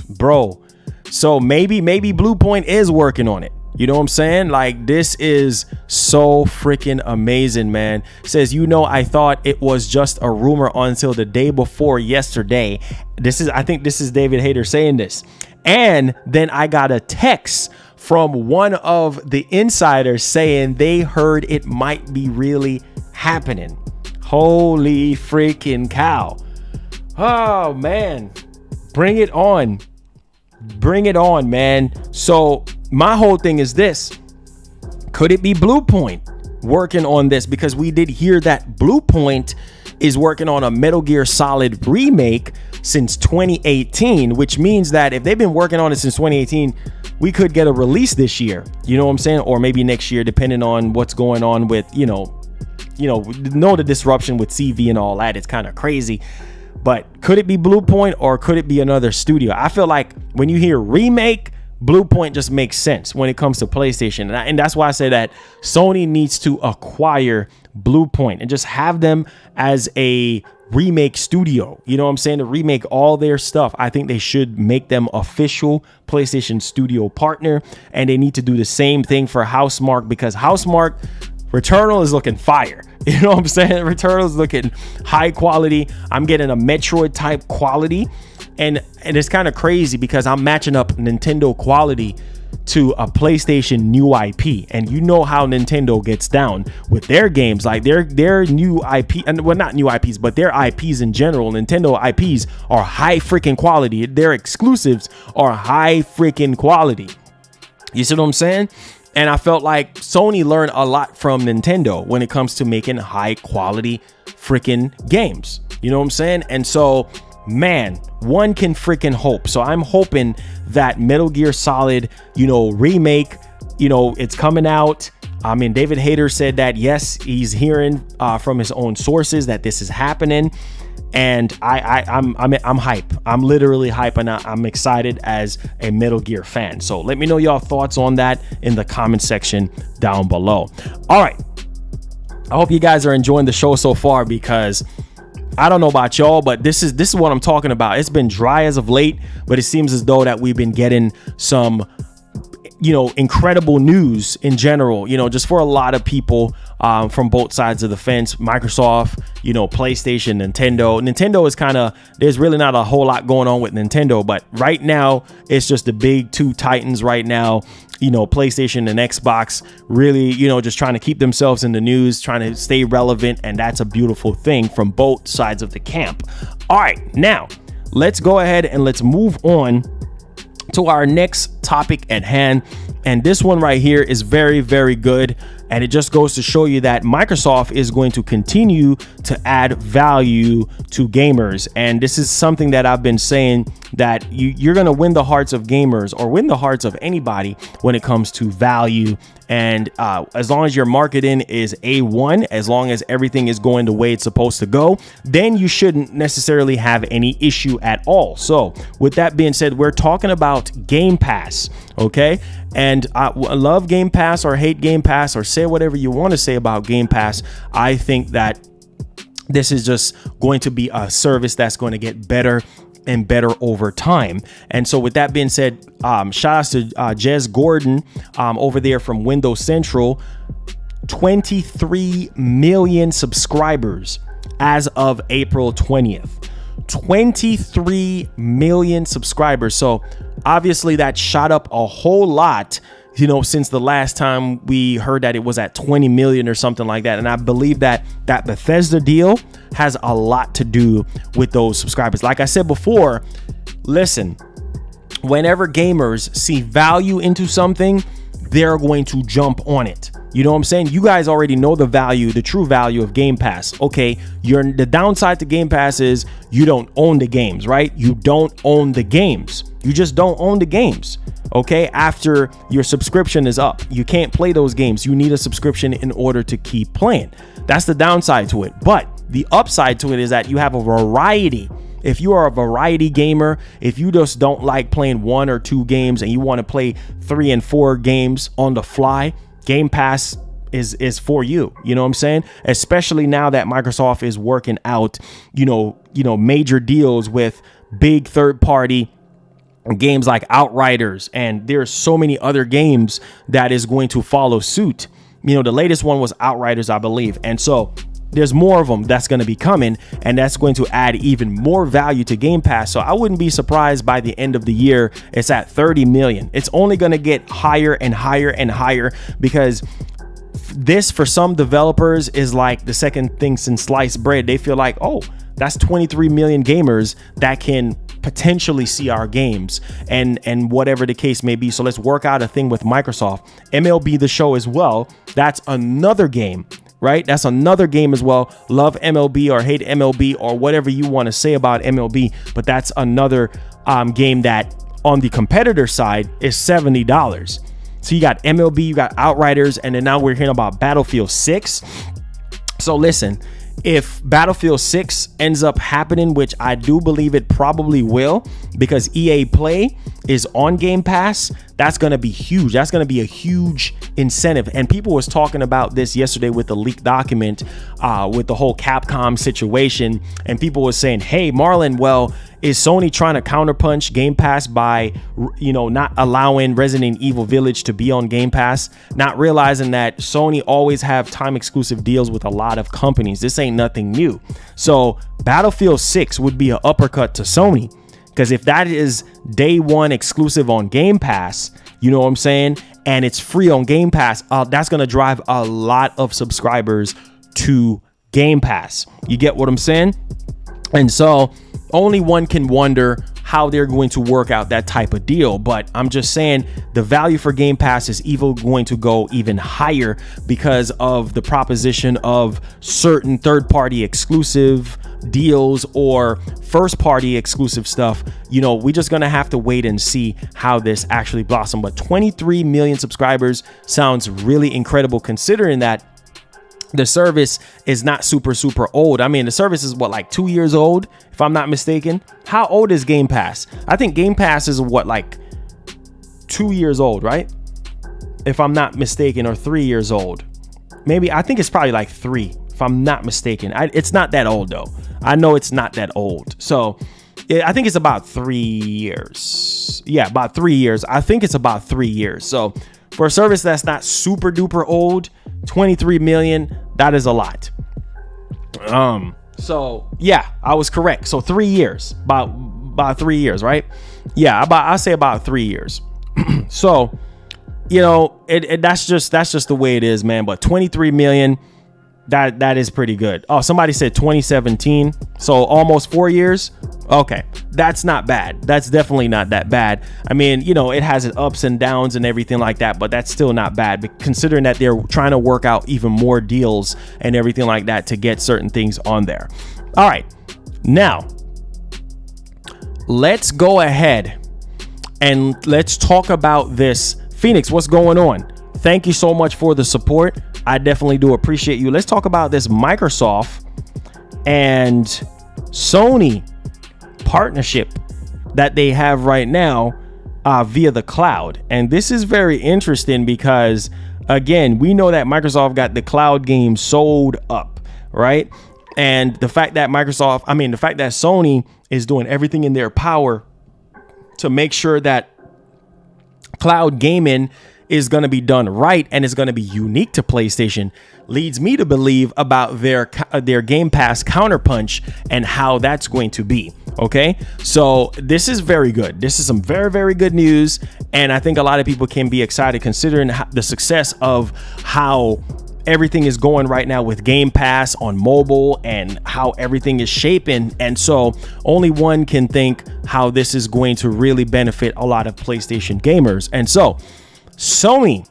bro. So maybe Bluepoint is working on it. You know what I'm saying? Like, this is so freaking amazing, man. Says, I thought it was just a rumor until the day before yesterday. I think this is David Hayter saying this. And then I got a text from one of the insiders saying they heard it might be really happening. Holy freaking cow. Oh, man. Bring it on. Bring it on, man. So my whole thing is this. Could it be Bluepoint working on this? Because we did hear that Bluepoint is working on a Metal Gear Solid remake since 2018, which means that if they've been working on it since 2018, we could get a release this year. You know what I'm saying? Or maybe next year, depending on what's going on with, the disruption with CV and all that. It's kind of crazy. But could it be Bluepoint or could it be another studio? I feel like when you hear remake, Bluepoint just makes sense when it comes to PlayStation. And that's why I say that Sony needs to acquire Bluepoint and just have them as a remake studio. You know what I'm saying? To remake all their stuff. I think they should make them official PlayStation studio partner. And they need to do the same thing for Housemarque, because Housemarque Returnal is looking fire. You know what I'm saying? Returnal is looking high quality. I'm getting a Metroid type quality. And it's kind of crazy because I'm matching up Nintendo quality to a PlayStation new IP. And you know how Nintendo gets down with their games, like their new IP, and well, not new IPs, but their IPs in general. Nintendo IPs are high freaking quality. Their exclusives are high freaking quality. You see what I'm saying? And I felt like Sony learned a lot from Nintendo when it comes to making high quality freaking games. You know what I'm saying? And so, man, one can freaking hope. So I'm hoping that Metal Gear Solid, remake, it's coming out. I mean, David Hayter said that, yes, he's hearing from his own sources that this is happening. And I'm hype. I'm literally hype, and I'm excited as a Metal Gear fan. So let me know y'all thoughts on that in the comment section down below. All right. I hope you guys are enjoying the show so far, because I don't know about y'all, but this is what I'm talking about. It's been dry as of late, but it seems as though that we've been getting some incredible news in general, just for a lot of people from both sides of the fence. Microsoft, PlayStation, Nintendo is there's really not a whole lot going on with Nintendo, but right now it's just the big two titans right now, PlayStation and Xbox, really, just trying to keep themselves in the news, trying to stay relevant. And that's a beautiful thing from both sides of the camp. All right, now let's go ahead and let's move on to our next topic at hand. And this one right here is very, very good. And it just goes to show you that Microsoft is going to continue to add value to gamers. And this is something that I've been saying, that you're going to win the hearts of gamers, or win the hearts of anybody when it comes to value. And as long as your marketing is A1, as long as everything is going the way it's supposed to go, then you shouldn't necessarily have any issue at all. So with that being said, we're talking about Game Pass. Okay. And I love Game Pass or hate Game Pass, or say whatever you want to say about Game Pass. I think that this is just going to be a service that's going to get better and better over time. And so with that being said, shout outs to Jez Gordon over there from Windows Central. 23 million subscribers as of April 20th. 23 million subscribers. So obviously that shot up a whole lot, since the last time we heard that it was at 20 million or something like that. And I believe that Bethesda deal has a lot to do with those subscribers. Like I said before, listen, whenever gamers see value into something, they're going to jump on it. You know what I'm saying? You guys already know the value, the true value of Game Pass. Okay, the downside to Game Pass is you don't own the games, right? You don't own the games. You just don't own the games. Okay, after your subscription is up, you can't play those games. You need a subscription in order to keep playing. That's the downside to it. But the upside to it is that you have a variety. If you are a variety gamer, if you just don't like playing 1 or 2 games and you want to play 3 and 4 games on the fly, Game Pass is for you. You know what I'm saying? Especially now that Microsoft is working out, major deals with big third party games like Outriders, and there's so many other games that is going to follow suit. The latest one was Outriders, I believe. And so there's more of them that's going to be coming, and that's going to add even more value to Game Pass. So I wouldn't be surprised by the end of the year it's at 30 million. It's only going to get higher and higher and higher, because this, for some developers, is like the second thing since sliced bread. They feel like, oh, that's 23 million gamers that can potentially see our games, and whatever the case may be. So let's work out a thing with Microsoft. MLB The Show as well. That's another game, right? That's another game as well. Love MLB or hate MLB or whatever you want to say about MLB, but that's another game that on the competitor side is $70. So you got MLB, you got Outriders, and then now we're hearing about Battlefield 6. So listen, if Battlefield 6 ends up happening, which I do believe it probably will, because EA Play is on Game Pass, that's going to be huge. That's going to be a huge incentive. And people was talking about this yesterday with the leaked document, with the whole Capcom situation. And people was saying, hey, Marlon, well, is Sony trying to counterpunch Game Pass by, not allowing Resident Evil Village to be on Game Pass, not realizing that Sony always have time exclusive deals with a lot of companies. This ain't nothing new. So Battlefield 6 would be an uppercut to Sony, because if that is day one exclusive on Game Pass, you know what I'm saying, and it's free on Game Pass, that's going to drive a lot of subscribers to Game Pass. You get what I'm saying? And so only one can wonder how they're going to work out that type of deal. But I'm just saying the value for Game Pass is even going to go even higher because of the proposition of certain third-party exclusive deals or first-party exclusive stuff. We're just going to have to wait and see how this actually blossoms. But 23 million subscribers sounds really incredible, considering that the service is not super old. I mean, the service is like 2 years old, if I'm not mistaken. How old is Game Pass? I think Game Pass is like 2 years old, right? If I'm not mistaken, or 3 years old. Maybe, I think it's probably like 3, if I'm not mistaken. It's not that old though. I know it's not that old. So I think it's about 3 years. Yeah, about 3 years. I think it's about 3 years. So for a service that's not super duper old, 23 million, that is a lot. So yeah, I was correct. So 3 years, about 3 years, right? Yeah, I'll say about 3 years. So, you know, that's just the way it is, man. But 23 million, that is pretty good. Oh, somebody said 2017, so almost 4 years. Okay, that's not bad. That's definitely not that bad. I mean, you know, it has its ups and downs and everything like that, but that's still not bad, but considering that they're trying to work out even more deals and everything like that to get certain things on there. All right, now let's go ahead and let's talk about this. Phoenix, what's going on? Thank you so much for the support. I definitely do appreciate you. Let's talk about this Microsoft and Sony partnership that they have right now via the cloud. And this is very interesting because, again, we know that Microsoft got the cloud game sold up, right? And the fact that Sony is doing everything in their power to make sure that cloud gaming is going to be done right and is going to be unique to PlayStation leads me to believe about their Game Pass counterpunch and how that's going to be. Okay, so this is very good. This is some very, very good news, and I think a lot of people can be excited considering the success of how everything is going right now with Game Pass on mobile and how everything is shaping. And so only one can think how this is going to really benefit a lot of PlayStation gamers. And so Sony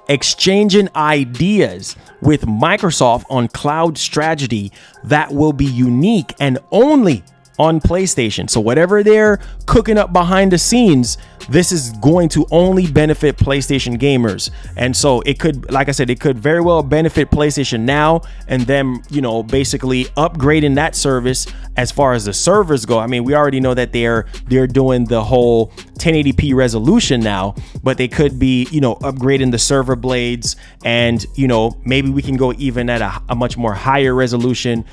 exchanging ideas with Microsoft on cloud strategy that will be unique and only on PlayStation. So whatever they're cooking up behind the scenes, this is going to only benefit PlayStation gamers. And so it could, like I said, it could very well benefit PlayStation Now and them, you know, basically upgrading that service as far as the servers go. I mean, we already know that they're doing the whole 1080p resolution now, but they could be, you know, upgrading the server blades, and, you know, maybe we can go even at a much more higher resolution.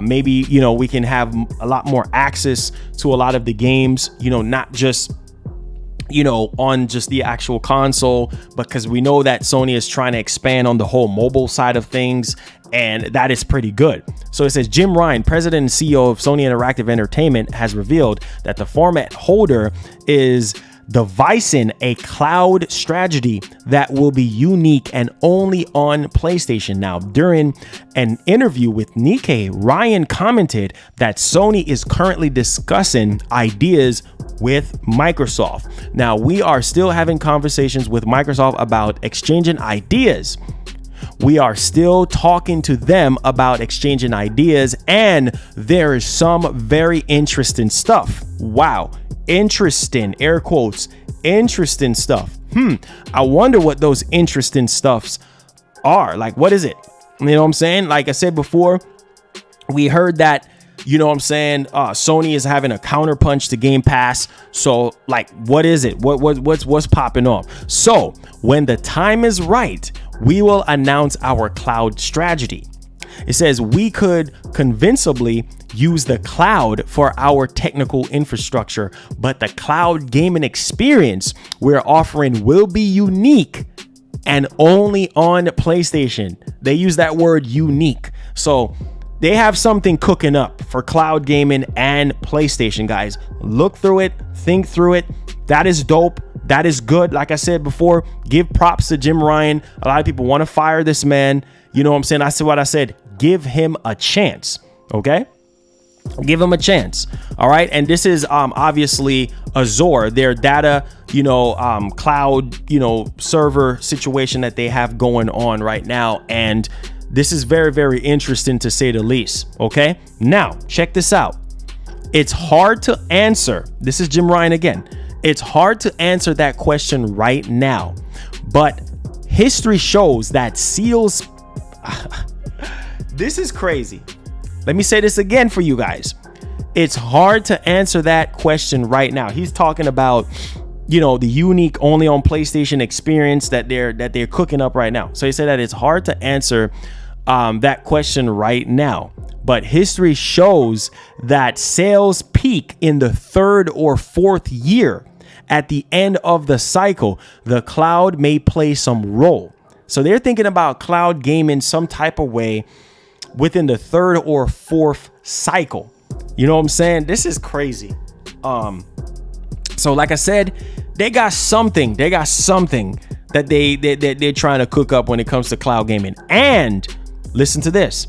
Maybe, you know, we can have a lot more access to a lot of the games, you know, not just, you know, on just the actual console, because we know that Sony is trying to expand on the whole mobile side of things, and that is pretty good. So it says Jim Ryan, president and CEO of Sony Interactive Entertainment, has revealed that the format holder is devising a cloud strategy that will be unique and only on PlayStation. Now, during an interview with Nikkei, Ryan commented that Sony is currently discussing ideas with Microsoft. Now, we are still having conversations with Microsoft about exchanging ideas. We are still talking to them about exchanging ideas, and there is some very interesting stuff. Wow. Interesting, air quotes, interesting stuff. I wonder what those interesting stuffs are. Like, what is it? You know what I'm saying? Like I said before, we heard that, you know what I'm saying, Sony is having a counterpunch to Game Pass. So, like, what is it? What's popping off? So, when the time is right, we will announce our cloud strategy. It says we could convincingly use the cloud for our technical infrastructure, but the cloud gaming experience we're offering will be unique and only on PlayStation. They use that word unique. So they have something cooking up for cloud gaming and PlayStation, guys. Look through it, think through it. That is dope. That is good. Like I said before, give props to Jim Ryan. A lot of people want to fire this man. You know what I'm saying? I said what I said. Give him a chance. Okay? Give him a chance. All right. And this is obviously Azure, their data, cloud, server situation that they have going on right now. And this is very, very interesting to say the least. Okay. Now, check this out. It's hard to answer. This is Jim Ryan again. It's hard to answer that question right now, but history shows that seals. This is crazy. Let me say this again for you guys. It's hard to answer that question right now. He's talking about, the unique only on PlayStation experience that they're cooking up right now. So he said that it's hard to answer that question right now. But history shows that sales peak in the 3rd or 4th year. At the end of the cycle, the cloud may play some role. So they're thinking about cloud gaming some type of way within the 3rd or 4th cycle. You know what I'm saying? This is crazy. So like I said, they got something that they're trying to cook up when it comes to cloud gaming. And listen to this.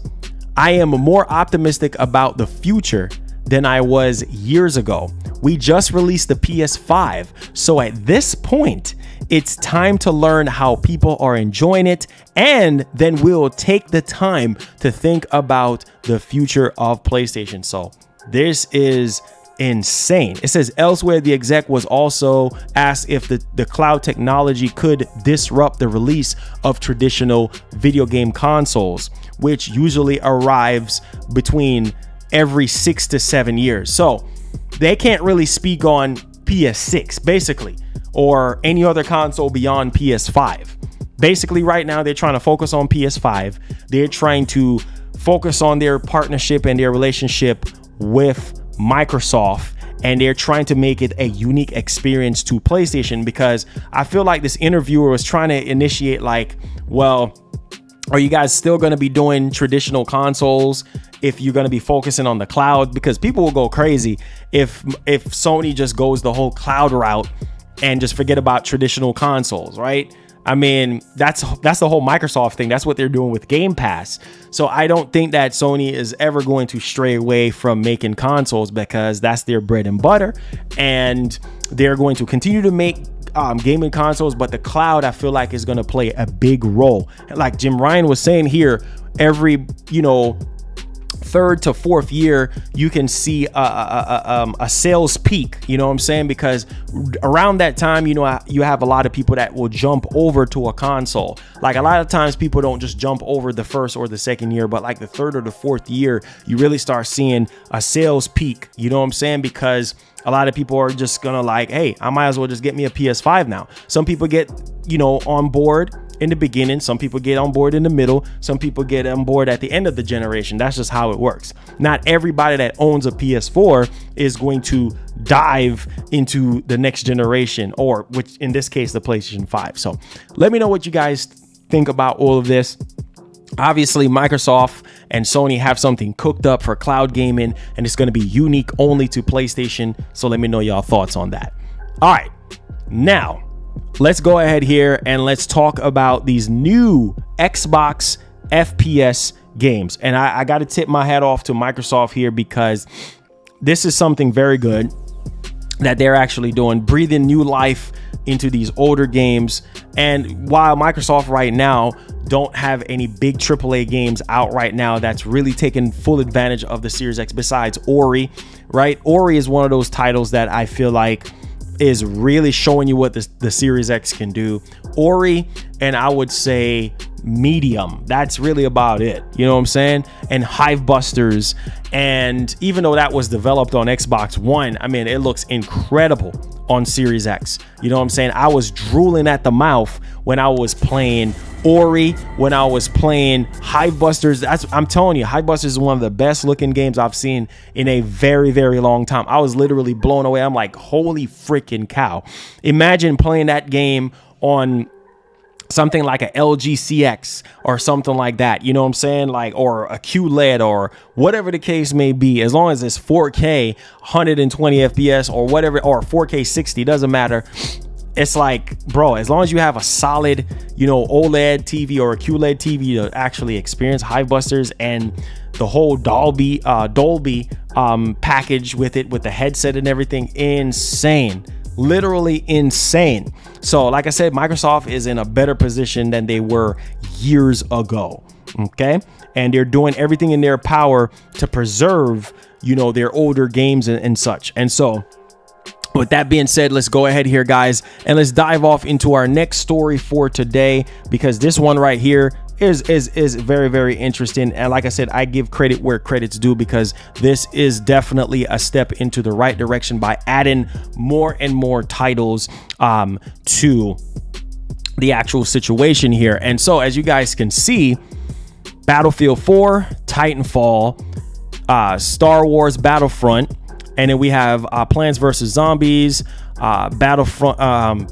I am more optimistic about the future than I was years ago. We just released the PS5. So at this point, it's time to learn how people are enjoying it. And then we'll take the time to think about the future of PlayStation. So this is insane. It says elsewhere, the exec was also asked if the cloud technology could disrupt the release of traditional video game consoles, which usually arrives between every 6 to 7 years. So they can't really speak on PS6 basically, or any other console beyond PS5. Basically right now they're trying to focus on PS5. They're trying to focus on their partnership and their relationship with Microsoft, and they're trying to make it a unique experience to PlayStation, because I feel like this interviewer was trying to initiate like, well, are you guys still going to be doing traditional consoles if you're going to be focusing on the cloud? Because people will go crazy if Sony just goes the whole cloud route and just forget about traditional consoles, right? I mean, that's the whole Microsoft thing. That's what they're doing with Game Pass. So I don't think that Sony is ever going to stray away from making consoles, because that's their bread and butter. And they're going to continue to make gaming consoles, but the cloud, I feel like, is going to play a big role. Like Jim Ryan was saying here, every, 3rd to 4th year, you can see a sales peak, you know what I'm saying? Because around that time, you have a lot of people that will jump over to a console. Like a lot of times people don't just jump over the 1st or the 2nd year, but like the 3rd or the 4th year, you really start seeing a sales peak, you know what I'm saying? Because a lot of people are just gonna like, hey, I might as well just get me a PS5 now. Some people get, on board in the beginning. Some people get on board in the middle. Some people get on board at the end of the generation. That's just how it works. Not everybody that owns a PS4 is going to dive into the next generation, or which in this case, the PlayStation 5. So let me know what you guys think about all of this. Obviously, Microsoft and Sony have something cooked up for cloud gaming, and it's going to be unique only to PlayStation. So let me know y'all thoughts on that. All right, now let's go ahead here and let's talk about these new Xbox FPS games. And I got to tip my hat off to Microsoft here, because this is something very good that they're actually doing, breathing new life into these older games. And while Microsoft right now don't have any big AAA games out right now that's really taking full advantage of the Series X, besides Ori, right? Ori is one of those titles that I feel like is really showing you what the Series X can do. Ori, and I would say Medium. That's really about it. You know what I'm saying? And Hivebusters. And even though that was developed on Xbox One, I mean, it looks incredible on Series X. You know what I'm saying? I was drooling at the mouth when I was playing Ori, when I was playing Hivebusters. I'm telling you, Hivebusters is one of the best looking games I've seen in a very, very long time. I was literally blown away. I'm like, holy freaking cow. Imagine playing that game on something like a LG CX or something like that, you know what I'm saying? Like, or a QLED or whatever the case may be, as long as it's 4K, 120 FPS or whatever, or 4K 60, doesn't matter. It's like, bro, as long as you have a solid, OLED TV or a QLED TV to actually experience Hivebusters and the whole Dolby package with it, with the headset and everything, insane. Literally insane. So like I said, Microsoft is in a better position than they were years ago. Okay. And they're doing everything in their power to preserve, their older games and such. And so with that being said, let's go ahead here, guys, and let's dive off into our next story for today, because this one right here is very, very interesting. And like I said, I give credit where credit's due, because this is definitely a step into the right direction by adding more and more titles to the actual situation here. And so as you guys can see, Battlefield 4, Titanfall, Star Wars Battlefront, and then we have Plants vs. Zombies, Battlefield 1,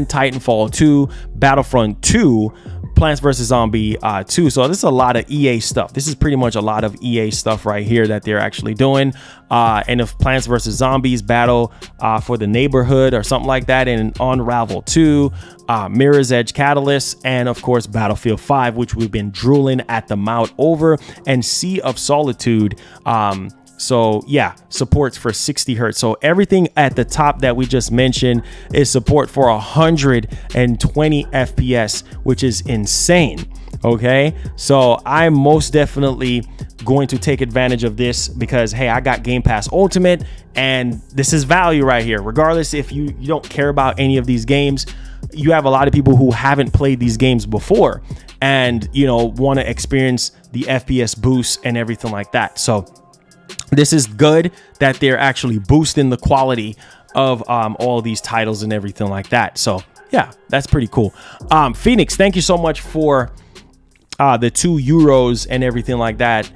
Titanfall 2, Battlefront 2, Plants vs. Zombie 2. So this is a lot of EA stuff. This is pretty much a lot of EA stuff right here that they're actually doing. And if Plants vs. Zombies Battle for the Neighborhood or something like that, and Unravel 2, Mirror's Edge Catalyst, and of course Battlefield 5, which we've been drooling at the mouth over, and Sea of Solitude. So yeah, supports for 60 hertz. So everything at the top that we just mentioned is support for 120 FPS, which is insane. Okay, so I'm most definitely going to take advantage of this because, hey, I got Game Pass Ultimate, and this is value right here. Regardless if you don't care about any of these games, you have a lot of people who haven't played these games before and, you know, want to experience the FPS boost and everything like that. So this is good that they're actually boosting the quality of all these titles and everything like that. So yeah, that's pretty cool. Phoenix, thank you so much for the €2 and everything like that.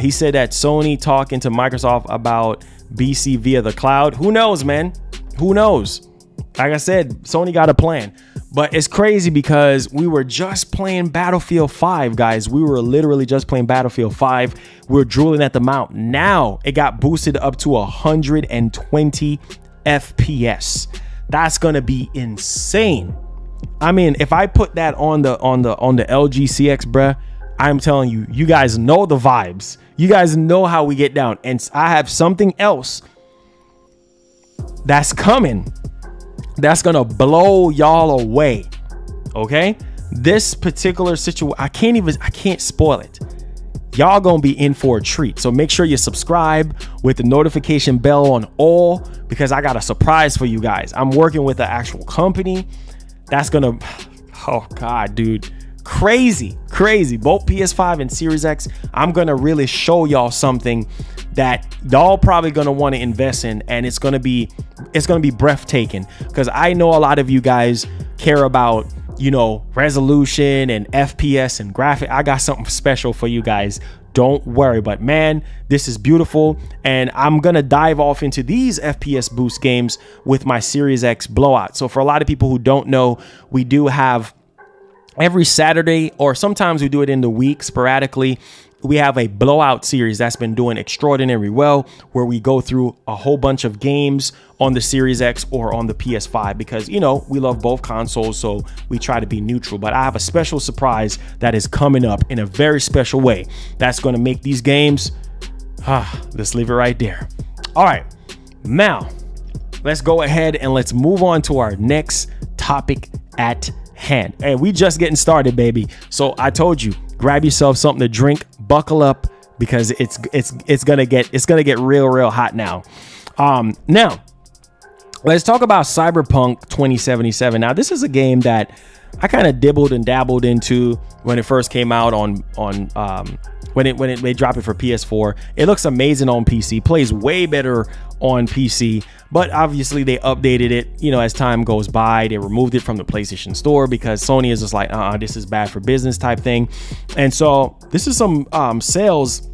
He said that Sony talking to Microsoft about BC via the cloud. Who knows, man? Who knows? Like I said, Sony got a plan. But it's crazy because we were just playing Battlefield 5, guys. We were literally just playing Battlefield 5. We're drooling at the mount. Now it got boosted up to 120 FPS. That's gonna be insane. I mean, if I put that on the LG CX, bruh, I'm telling you, you guys know the vibes. You guys know how we get down. And I have something else that's coming that's gonna blow y'all away. Okay, this particular situation, I can't spoil it. Y'all gonna be in for a treat. So make sure you subscribe with the notification bell on all, because I got a surprise for you guys. I'm working with the actual company that's gonna, oh god, dude, crazy. Both PS5 and Series X. I'm gonna really show y'all something that y'all probably gonna want to invest in, and it's gonna be breathtaking, because I know a lot of you guys care about, you know, resolution and FPS and graphic. I got something special for you guys, don't worry. But man, this is beautiful, and I'm gonna dive off into these FPS boost games with my Series X blowout. So for a lot of people who don't know, we do have every Saturday, or sometimes we do it in the week sporadically, we have a blowout series that's been doing extraordinarily well, where we go through a whole bunch of games on the Series X or on the PS5, because, you know, we love both consoles, so we try to be neutral. But I have a special surprise that is coming up in a very special way that's going to make these games, let's leave it right there. All right, now let's go ahead and let's move on to our next topic at hand. And we just getting started, baby. So I told you, grab yourself something to drink, buckle up, because it's gonna get real hot now. Now let's talk about Cyberpunk 2077. Now this is a game that I kind of dibbled and dabbled into when it first came out on when they dropped it for PS4. It looks amazing on PC, plays way better on PC, but obviously they updated it, you know, as time goes by. They removed it from the PlayStation Store because Sony is just like, this is bad for business type thing. And so this is some sales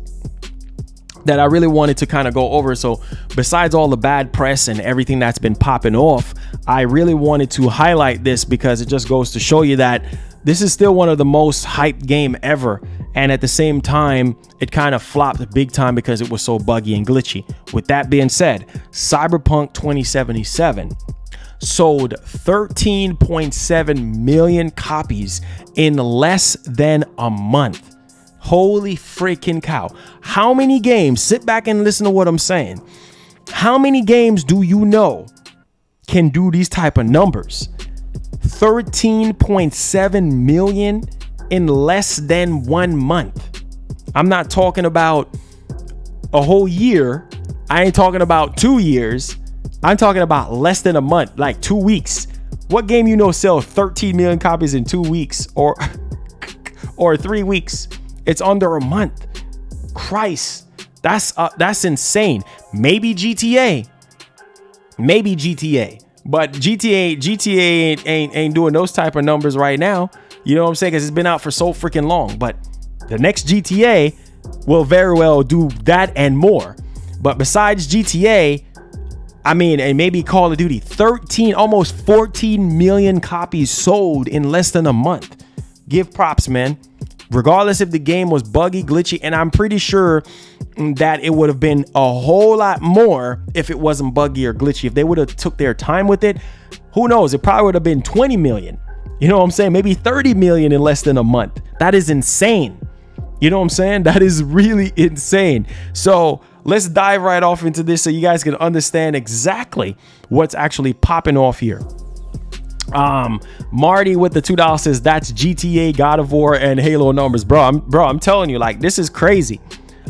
that I really wanted to kind of go over. So besides all the bad press and everything that's been popping off, I really wanted to highlight this because it just goes to show you that this is still one of the most hyped game ever. And at the same time, it kind of flopped big time because it was so buggy and glitchy. With that being said, Cyberpunk 2077 sold 13.7 million copies in less than a month. Holy freaking cow. How many games, sit back and listen to what I'm saying. How many games do you know can do these type of numbers? 13.7 million in less than 1 month. I'm not talking about a whole year. I ain't talking about 2 years. I'm talking about less than a month, like 2 weeks. What game you know sells 13 million copies in 2 weeks or 3 weeks? It's under a month. Christ, that's insane. Maybe GTA, but GTA ain't doing those type of numbers right now. You know what I'm saying? Because it's been out for so freaking long. But the next GTA will very well do that and more. But besides GTA, I mean, and maybe Call of Duty, 13, almost 14 million copies sold in less than a month. Give props, man. Regardless if the game was buggy, glitchy, and I'm pretty sure that it would have been a whole lot more if it wasn't buggy or glitchy. If they would have took their time with it, who knows? It probably would have been 20 million. You know what I'm saying? Maybe 30 million in less than a month. That is insane. You know what I'm saying? That is really insane. So let's dive right off into this so you guys can understand exactly what's actually popping off here. Marty with the $2 says that's GTA, God of War, and Halo numbers, bro. I'm telling you, like, this is crazy.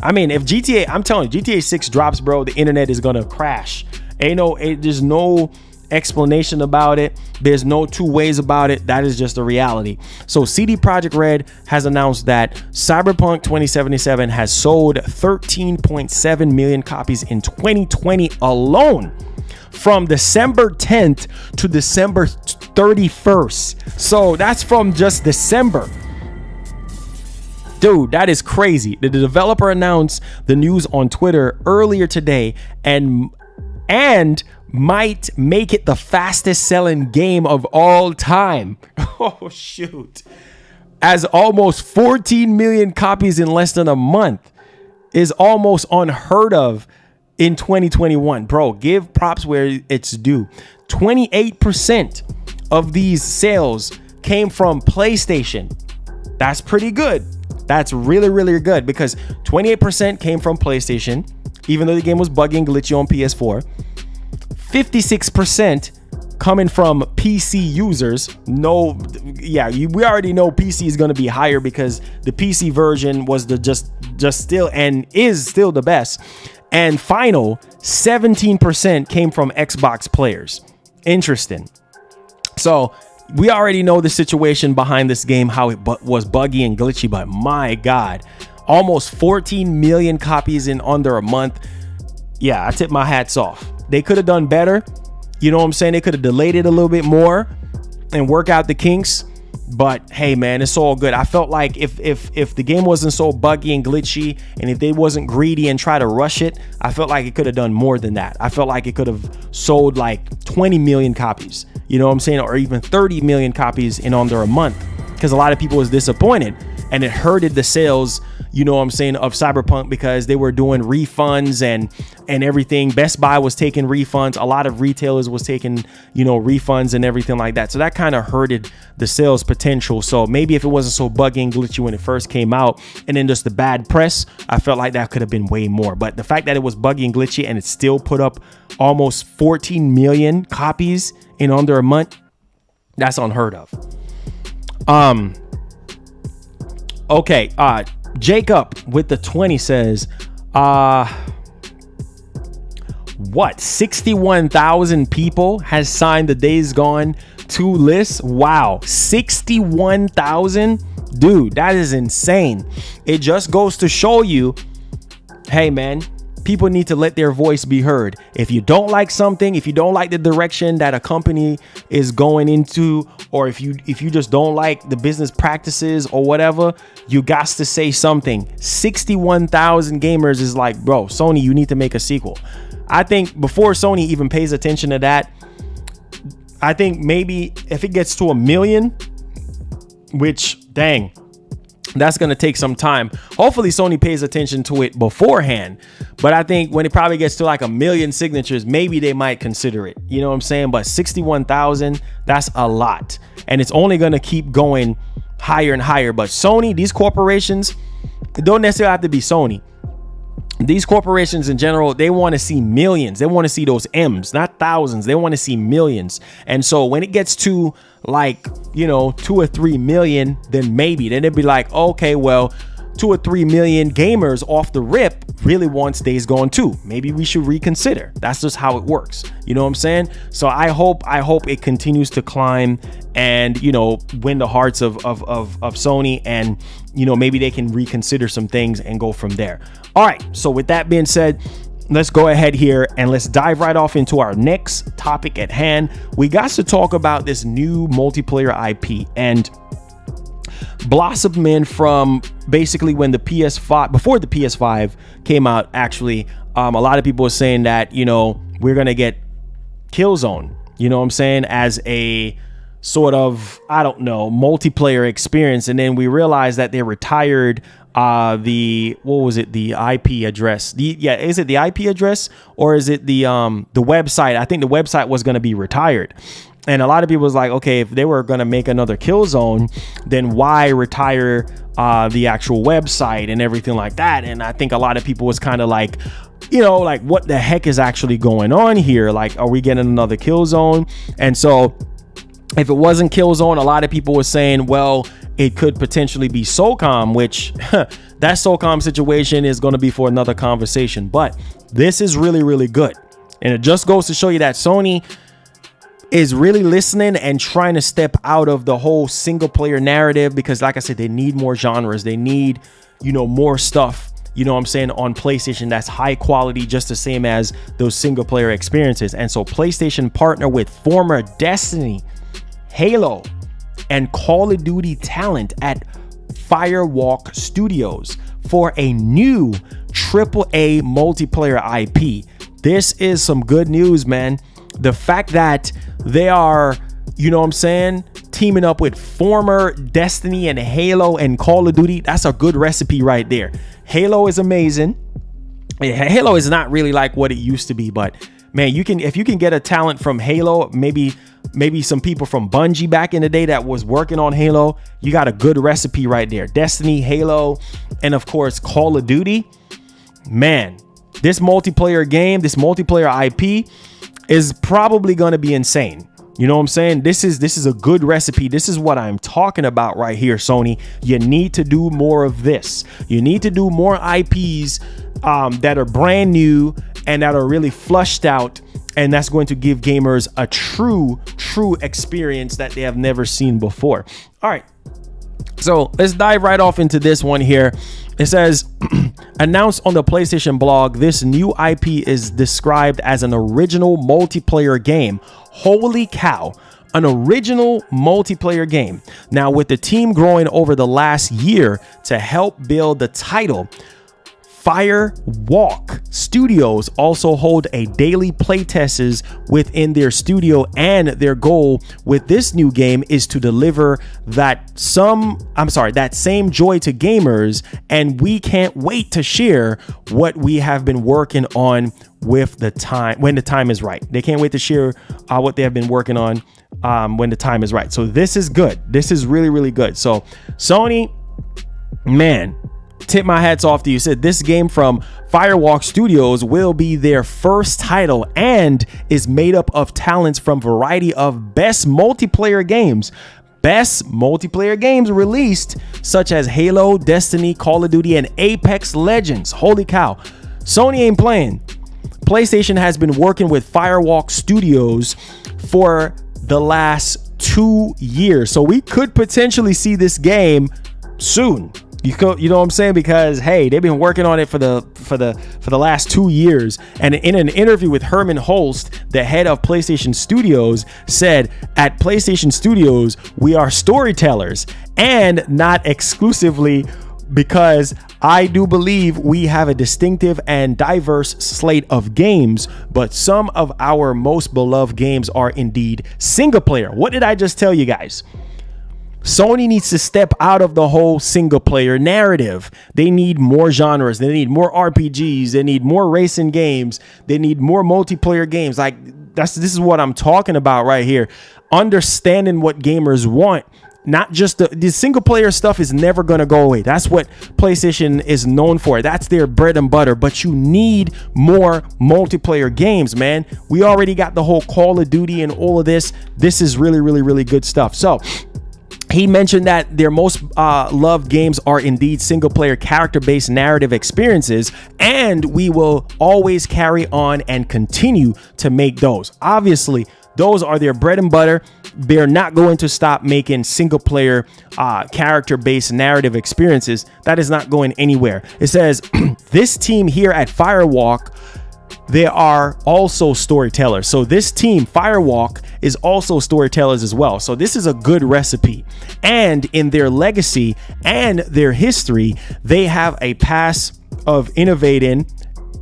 I mean, if GTA, I'm telling you, GTA 6 drops, bro, the internet is gonna crash. There's no explanation about it. There's no two ways about it. That is just a reality. So CD Projekt Red has announced that Cyberpunk 2077 has sold 13.7 million copies in 2020 alone, from December 10th to December 31st. So that's from just December. Dude, that is crazy. The developer announced the news on Twitter earlier today and might make it the fastest selling game of all time. Oh, shoot. As almost 14 million copies in less than a month is almost unheard of in 2021. Bro, give props where it's due. 28% of these sales came from PlayStation. That's pretty good. That's really, really good, because 28% came from PlayStation, even though the game was buggy and glitchy on PS4. 56% coming from PC users. We already know PC is going to be higher because the PC version was the just still and is still the best. And final 17% came from Xbox players. Interesting. So we already know the situation behind this game, how it was buggy and glitchy, but my God, almost 14 million copies in under a month. Yeah, I tip my hats off. They could have done better. You know what I'm saying? They could have delayed it a little bit more and work out the kinks. But hey, man, it's all good. I felt like if the game wasn't so buggy and glitchy, and if they wasn't greedy and try to rush it, I felt like it could have done more than that. I felt like it could have sold like 20 million copies, you know what I'm saying? Or even 30 million copies in under a month, because a lot of people was disappointed and it hurted the sales, you know what I'm saying, of Cyberpunk, because they were doing refunds and everything. Best Buy was taking refunds. A lot of retailers was taking, refunds and everything like that. So that kind of hurted the sales potential. So maybe if it wasn't so buggy and glitchy when it first came out, and then just the bad press, I felt like that could have been way more. But the fact that it was buggy and glitchy and it still put up almost 14 million copies in under a month, that's unheard of. Okay, Jacob with the 20 says, 61,000 people has signed the Days Gone 2 list. Wow, 61,000, dude, that is insane. It just goes to show you, hey man, people need to let their voice be heard. If you don't like something, if you don't like the direction that a company is going into, or if you just don't like the business practices or whatever, you got to say something. 61,000 gamers is like, bro, Sony, you need to make a sequel. I think before Sony even pays attention to that, I think maybe if it gets to 1 million, which, dang, that's going to take some time. Hopefully Sony pays attention to it beforehand. But I think when it probably gets to like 1 million signatures, maybe they might consider it. You know what I'm saying? But 61,000, that's a lot. And it's only going to keep going higher and higher. But Sony, these corporations, it don't necessarily have to be Sony. These corporations in general, they want to see millions. They want to see those M's, not thousands. They want to see millions. And so when it gets to like, 2 or 3 million, then they'd be like, okay, well, 2 or 3 million gamers off the rip really wants Days Gone 2. Maybe we should reconsider. That's just how it works. You know what I'm saying? So I hope it continues to climb and, win the hearts of Sony, and, maybe they can reconsider some things and go from there. All right. So with that being said, let's go ahead here and let's dive right off into our next topic at hand. We got to talk about this new multiplayer IP. And blossoming from basically when the PS5, before the PS5 came out, actually, a lot of people were saying that, you know, we're going to get Killzone, you know what I'm saying, as a sort of, I don't know, multiplayer experience. And then we realized that they retired the IP address. Is it the IP address or is it the website? I think the website was going to be retired. And a lot of people was like, okay, if they were going to make another Killzone, then why retire the actual website and everything like that? And I think a lot of people was kind of like, you know, like, what the heck is actually going on here? Like, are we getting another Killzone? And so if it wasn't Killzone, a lot of people were saying, well, it could potentially be SOCOM, which that SOCOM situation is going to be for another conversation. But this is really, really good. And it just goes to show you that Sony is really listening and trying to step out of the whole single player narrative, because like I said, they need more genres. They need, you know, more stuff, you know what I'm saying, on PlayStation that's high quality, just the same as those single player experiences. And so PlayStation partner with former Destiny, Halo, and Call of Duty talent at Firewalk Studios for a new AAA multiplayer IP. This is some good news, man. The fact that they are, you know what I'm saying, teaming up with former Destiny and Halo and Call of Duty, that's a good recipe right there. Halo is amazing. Halo is not really like what it used to be, but man, if you can get a talent from Halo, maybe some people from Bungie back in the day that was working on Halo, you got a good recipe right there. Destiny, Halo, and of course Call of Duty. Man, this multiplayer game, this multiplayer IP is probably going to be insane. You know what I'm saying? This is a good recipe. This is what I'm talking about right here, Sony. You need to do more of this. You need to do more IPs that are brand new and that are really flushed out, and that's going to give gamers a true experience that they have never seen before. All right, so let's dive right off into this one here. It says, announced on the PlayStation blog, this new IP is described as an original multiplayer game. Holy cow, an original multiplayer game. Now, with the team growing over the last year to help build the title, Firewalk Studios also hold a daily playtests within their studio, and their goal with this new game is to deliver that same joy to gamers, and we can't wait to share what we have been working on with the time when the time is right. They can't wait to share what they have been working on when the time is right. So this is good. This is really, really good. So Sony, man, tip my hats off to you. Said this game from Firewalk Studios will be their first title and is made up of talents from variety of best multiplayer games released, such as Halo, Destiny, Call of Duty, and Apex Legends. Holy cow, Sony ain't playing. PlayStation has been working with Firewalk Studios for the last 2 years, so we could potentially see this game soon. You know what I'm saying? Because hey, they've been working on it for the last 2 years. And in an interview with Herman Holst, the head of PlayStation Studios, said, "At PlayStation Studios, we are storytellers, and not exclusively, because I do believe we have a distinctive and diverse slate of games, but some of our most beloved games are indeed single player." What did I just tell you guys? Sony needs to step out of the whole single player narrative. They need more genres. They need more RPGs. They need more racing games. They need more multiplayer games. Like this is what I'm talking about right here. Understanding what gamers want. Not just the single player stuff is never going to go away. That's what PlayStation is known for. That's their bread and butter. But you need more multiplayer games, man. We already got the whole Call of Duty and all of this. This is really, really, really good stuff. So he mentioned that their most loved games are indeed single-player character-based narrative experiences, and we will always carry on and continue to make those. Obviously, those are their bread and butter. They're not going to stop making single-player character-based narrative experiences. That is not going anywhere. It says, this team here at Firewalk, they are also storytellers. So this team, Firewalk, is also storytellers as well. So this is a good recipe. And in their legacy and their history, they have a past of innovating,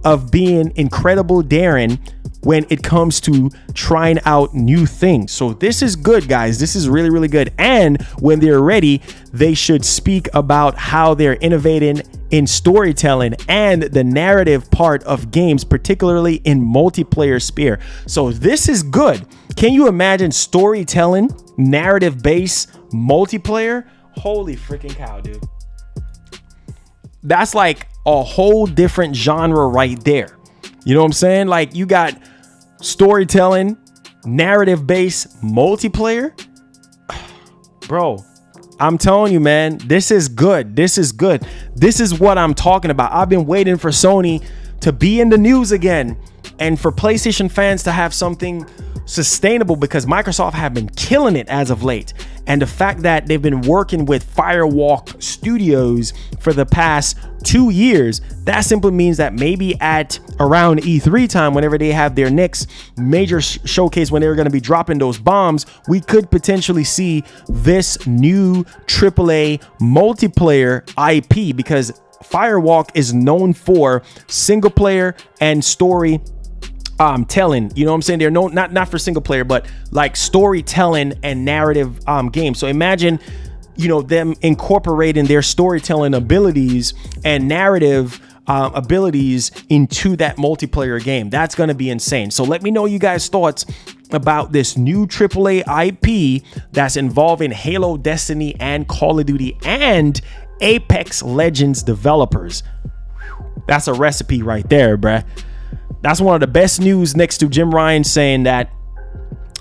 of being incredible daring when it comes to trying out new things. So this is good, guys. This is really, really good. And when they're ready, they should speak about how they're innovating in storytelling and the narrative part of games, particularly in multiplayer sphere. So this is good. Can you imagine storytelling, narrative-based multiplayer? Holy freaking cow, dude. That's like a whole different genre right there. You know what I'm saying? Like, you got storytelling, narrative-based multiplayer. Bro, I'm telling you, man, this is good. This is good. This is what I'm talking about. I've been waiting for Sony to be in the news again and for PlayStation fans to have something sustainable, because Microsoft have been killing it as of late. And the fact that they've been working with Firewalk Studios for the past 2 years, that simply means that maybe at around E3 time, whenever they have their next major showcase, when they're going to be dropping those bombs, we could potentially see this new AAA multiplayer IP, because Firewalk is known for single player and story telling. You know what I'm saying? They're known not for single player, but like storytelling and narrative games. So imagine, you know, them incorporating their storytelling abilities and narrative abilities into that multiplayer game. That's going to be insane. So let me know you guys' thoughts about this new AAA IP that's involving Halo, Destiny, and Call of Duty and Apex Legends developers. That's a recipe right there, bruh. That's one of the best news, next to Jim Ryan saying that,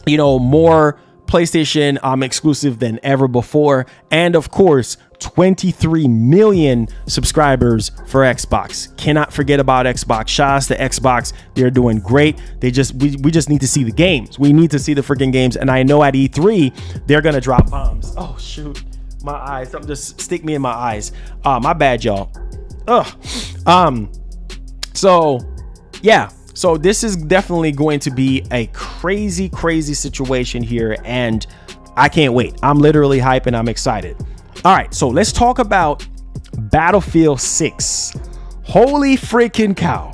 you know, more PlayStation exclusive than ever before. And of course, 23 million subscribers for Xbox. Cannot forget about Xbox. Shouts to Xbox. They're doing great. We just need to see the games. We need to see the freaking games. And I know at E3, they're going to drop bombs. Oh, shoot. My eyes. Something just stick me in my eyes. My bad, y'all. So this is definitely going to be a crazy situation here, and I can't wait. I'm literally hyped and I'm excited. All right, so let's talk about Battlefield 6. Holy freaking cow.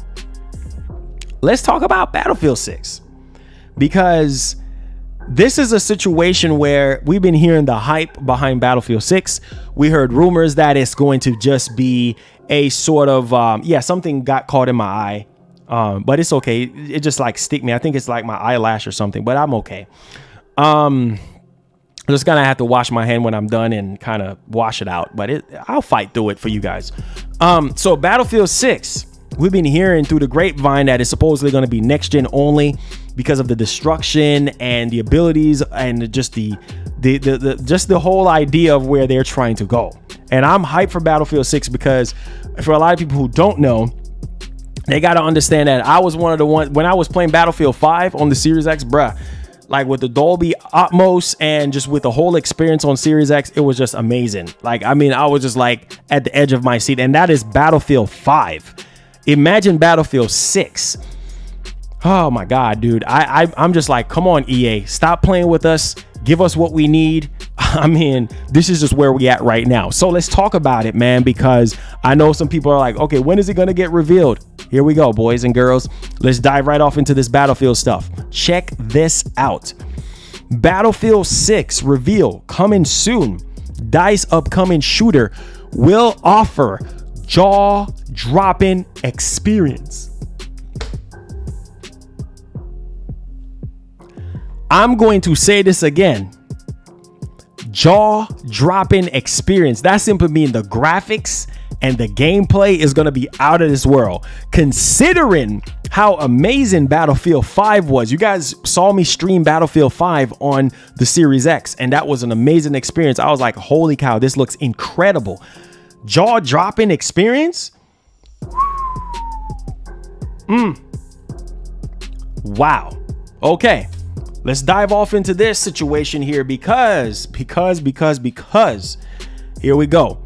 Let's talk about Battlefield 6, because this is a situation where we've been hearing the hype behind Battlefield 6. We heard rumors that it's going to just be a sort of, something got caught in my eye. But it's okay. It just like stick me. I think it's like my eyelash or something, but I'm okay. I'm just gonna have to wash my hand when I'm done and kind of wash it out, but I'll fight through it for you guys. So Battlefield 6, we've been hearing through the grapevine that it's supposedly going to be next gen only because of the destruction and the abilities and just the whole idea of where they're trying to go. And I'm hyped for Battlefield 6 because for a lot of people who don't know, they got to understand that I was one of the ones when I was playing Battlefield 5 on the Series X, bruh, like with the Dolby Atmos and just with the whole experience on Series X, it was just amazing. Like, I mean, I was just like at the edge of my seat, and that is Battlefield 5. Imagine Battlefield 6. Oh my God, dude. I'm just like, come on, EA, stop playing with us. Give us what we need. I mean, this is just where we at right now. So let's talk about it, man, because I know some people are like, okay, when is it going to get revealed? Here we go, boys and girls. Let's dive right off into this Battlefield stuff. Check this out. Battlefield 6 reveal coming soon. DICE upcoming shooter will offer jaw-dropping experience. I'm going to say this again. Jaw-dropping experience. That simply means the graphics and the gameplay is going to be out of this world. Considering how amazing Battlefield 5 was. You guys saw me stream Battlefield 5 on the Series X, and that was an amazing experience. I was like, holy cow, this looks incredible. Jaw-dropping experience? Wow. Okay. Let's dive off into this situation here because here we go.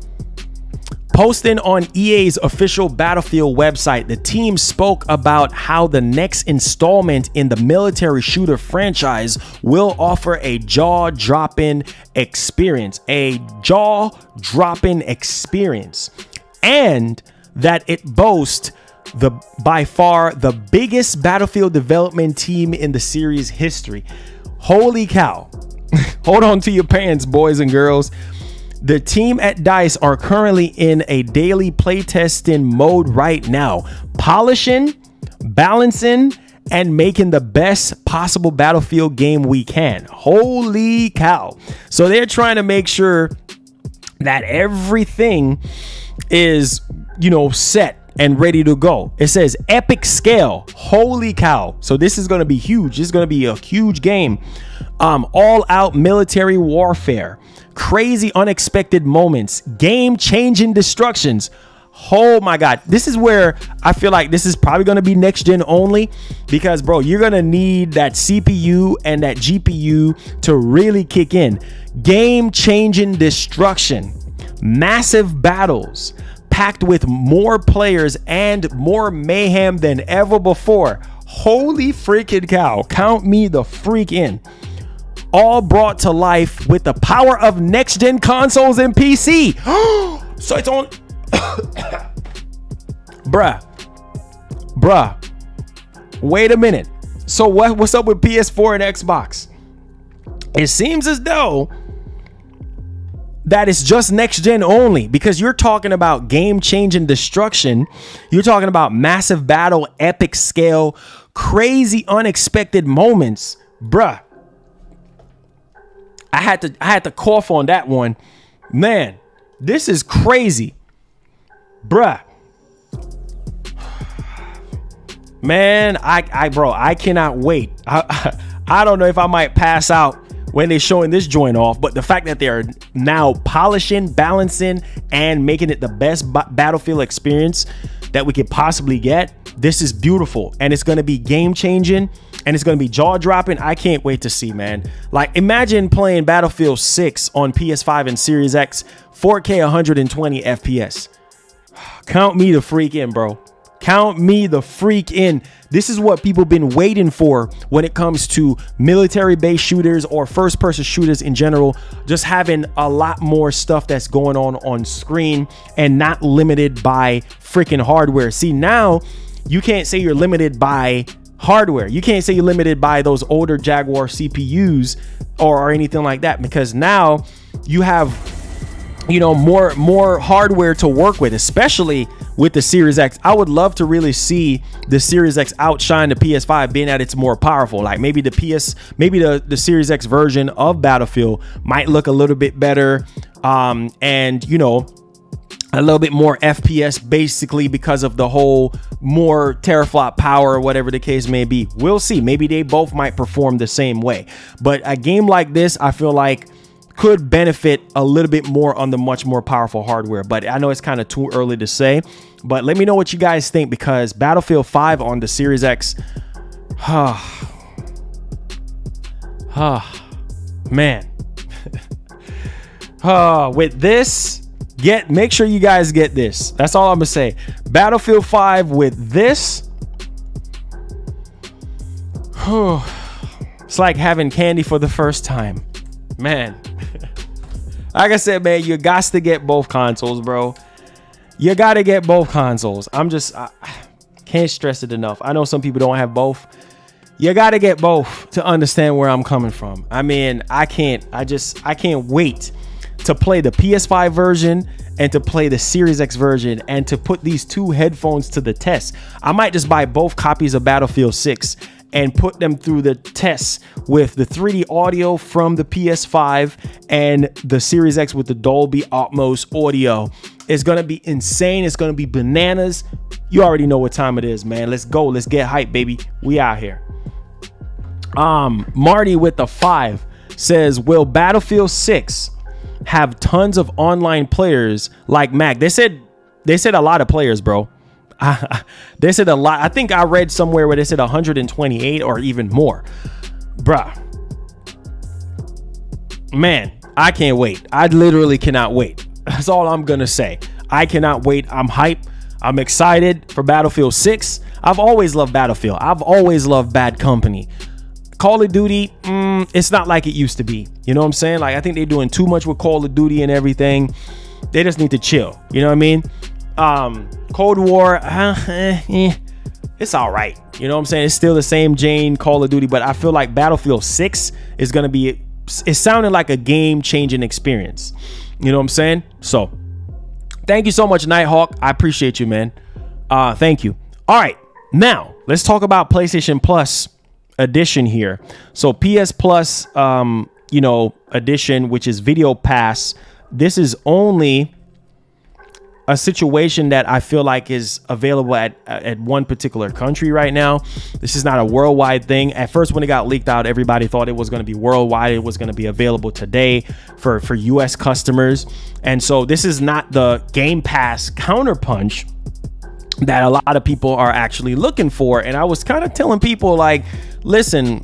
Posting on EA's official Battlefield website, the team spoke about how the next installment in the military shooter franchise will offer a jaw-dropping experience. And that it boasts by far the biggest Battlefield development team in the series history. Holy cow. Hold on to your pants, boys and girls. The team at DICE are currently in a daily playtesting mode right now, polishing, balancing, and making the best possible Battlefield game we can. Holy cow. So they're trying to make sure that everything is, set and ready to go. It says epic scale. Holy cow. So this is going to be huge. This is going to be a huge game. All out military warfare. Crazy unexpected moments, game-changing destructions. Oh my God. This is where I feel like this is probably going to be next gen only, because bro, you're going to need that CPU and that GPU to really kick in. Game-changing destruction, massive battles packed with more players and more mayhem than ever before. Holy freaking cow. Count me the freak in. All brought to life with the power of next-gen consoles and PC. So it's on... Bruh. Wait a minute. So what's up with PS4 and Xbox? It seems as though that it's just next-gen only, because you're talking about game-changing destruction. You're talking about massive battle, epic scale, crazy unexpected moments. Bruh. I had to cough on that one. Man, this is crazy. Bruh. Man, I cannot wait. I don't know if I might pass out when they're showing this joint off, but the fact that they're now polishing, balancing, and making it the best Battlefield experience that we could possibly get, this is beautiful, and it's going to be game changing, and it's going to be jaw dropping. I can't wait to see, man. Like, imagine playing Battlefield 6 on PS5 and Series X, 4K 120 FPS. Count me the freak in, bro. Count me the freak in. This is what people been waiting for when it comes to military-based shooters or first-person shooters in general. Just having a lot more stuff that's going on screen and not limited by freaking hardware. See, now you can't say you're limited by hardware. You can't say you're limited by those older Jaguar CPUs or anything like that, because now you have, more hardware to work with, especially with the Series X. I would love to really see the Series X outshine the PS5, being that it's more powerful. Like maybe the Series X version of Battlefield might look a little bit better, and a little bit more FPS, basically because of the whole more teraflop power or whatever the case may be. We'll see. Maybe they both might perform the same way. But a game like this, I feel like, could benefit a little bit more on the much more powerful hardware. But I know it's kind of too early to say. But let me know what you guys think, because Battlefield 5 on the Series X, man. With this, make sure you guys get this. That's all I'm gonna say. Battlefield 5 with this, it's like having candy for the first time, man. Like I said, man, you got to get both consoles, bro. You got to get both consoles. I can't stress it enough. I know some people don't have both. You got to get both to understand where I'm coming from. I mean, I can't wait to play the PS5 version and to play the Series X version and to put these two headphones to the test. I might just buy both copies of Battlefield 6 and put them through the tests with the 3D audio from the PS5 and the Series X with the Dolby Atmos audio. It's going to be insane. It's going to be bananas. You already know what time it is, man. Let's go. Let's get hyped, baby. We out here. Marty with the 5 says, will Battlefield 6 have tons of online players like Mac? They said a lot of players, bro. They said a lot. I think I read somewhere where they said 128 or even more. Bruh. Man, I can't wait. I literally cannot wait. That's all I'm gonna say. I cannot wait. I'm hyped. I'm excited for Battlefield 6. I've always loved Battlefield. I've always loved Bad Company. Call of Duty, it's not like it used to be. You know what I'm saying? Like, I think they're doing too much with Call of Duty and everything. They just need to chill. You know what I mean? Cold War, it's all right. You know what I'm saying? It's still the same Jane Call of Duty, but I feel like Battlefield 6 is going to be, it sounded like a game-changing experience. You know what I'm saying? So, thank you so much, Nighthawk. I appreciate you, man. Thank you. All right. Now, let's talk about PlayStation Plus edition here. So PS Plus, edition, which is Video Pass. This is only a situation that I feel like is available at one particular country right now. This is not a worldwide thing. At first, when it got leaked out, everybody thought it was going to be worldwide. It was going to be available today for US customers. And so this is not the Game Pass counterpunch that a lot of people are actually looking for. And I was kind of telling people, like, listen,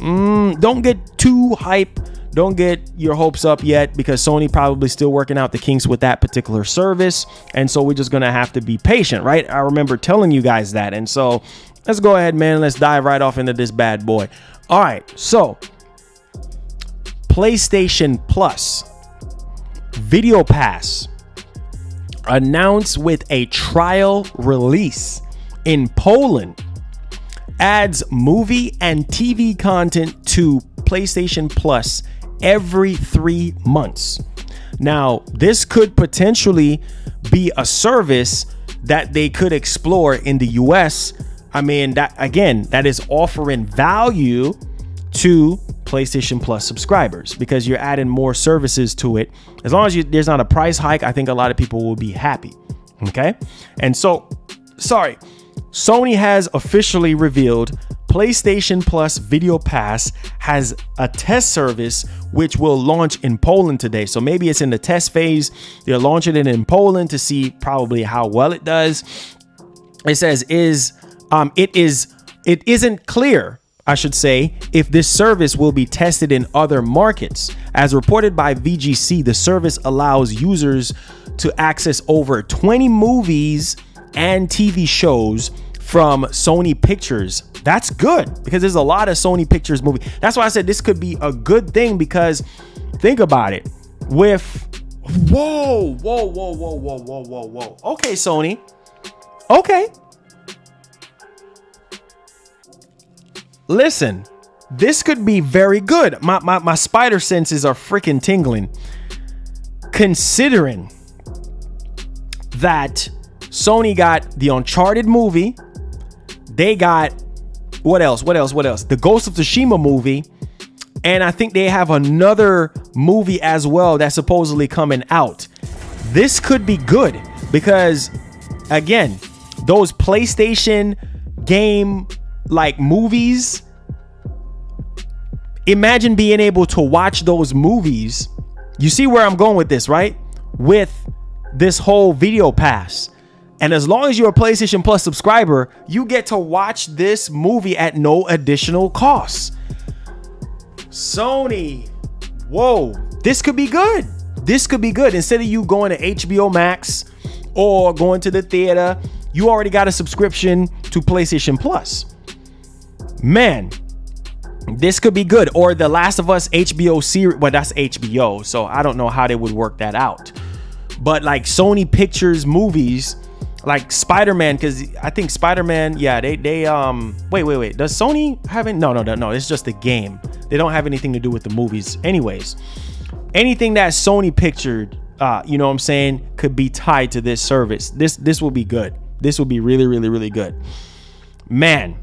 don't get too hype. Don't get your hopes up yet, because Sony probably still working out the kinks with that particular service. And so we're just going to have to be patient, right? I remember telling you guys that. And so let's go ahead, man. Let's dive right off into this bad boy. All right. So PlayStation Plus Video Pass announced with a trial release in Poland, adds movie and TV content to PlayStation Plus every 3 months. Now, this could potentially be a service that they could explore in the US. I mean, that is offering value to PlayStation Plus subscribers, because you're adding more services to it. As long as there's not a price hike, I think a lot of people will be happy. Okay. And so, Sony has officially revealed PlayStation Plus Video Pass has a test service which will launch in Poland today. So maybe it's in the test phase. They're launching it in Poland to see probably how well it does. It says it isn't clear, I should say, if this service will be tested in other markets. As reported by VGC, the service allows users to access over 20 movies and TV shows from Sony Pictures. That's good, because there's a lot of Sony Pictures movies. That's why I said this could be a good thing, because think about it. With whoa. Okay, Sony. Okay. Listen, this could be very good. My spider senses are freaking tingling, considering that Sony got the Uncharted movie. They got what else? The Ghost of Tsushima movie. And I think they have another movie as well that's supposedly coming out. This could be good, because again, those PlayStation game like movies, imagine being able to watch those movies. You see where I'm going with this, right? With this whole Video Pass. And as long as you're a PlayStation Plus subscriber, you get to watch this movie at no additional cost. Sony, whoa, this could be good. This could be good. Instead of you going to HBO Max or going to the theater, you already got a subscription to PlayStation Plus. Man, this could be good. Or the Last of Us HBO series. Well, that's HBO, so I don't know how they would work that out. But like Sony Pictures movies, like Spider-Man, because I think Spider-Man, yeah, they wait. Does Sony have it? No. It's just a game. They don't have anything to do with the movies. Anyways, anything that Sony pictured, you know what I'm saying, could be tied to this service. This will be good. This will be really, really, really good. Man.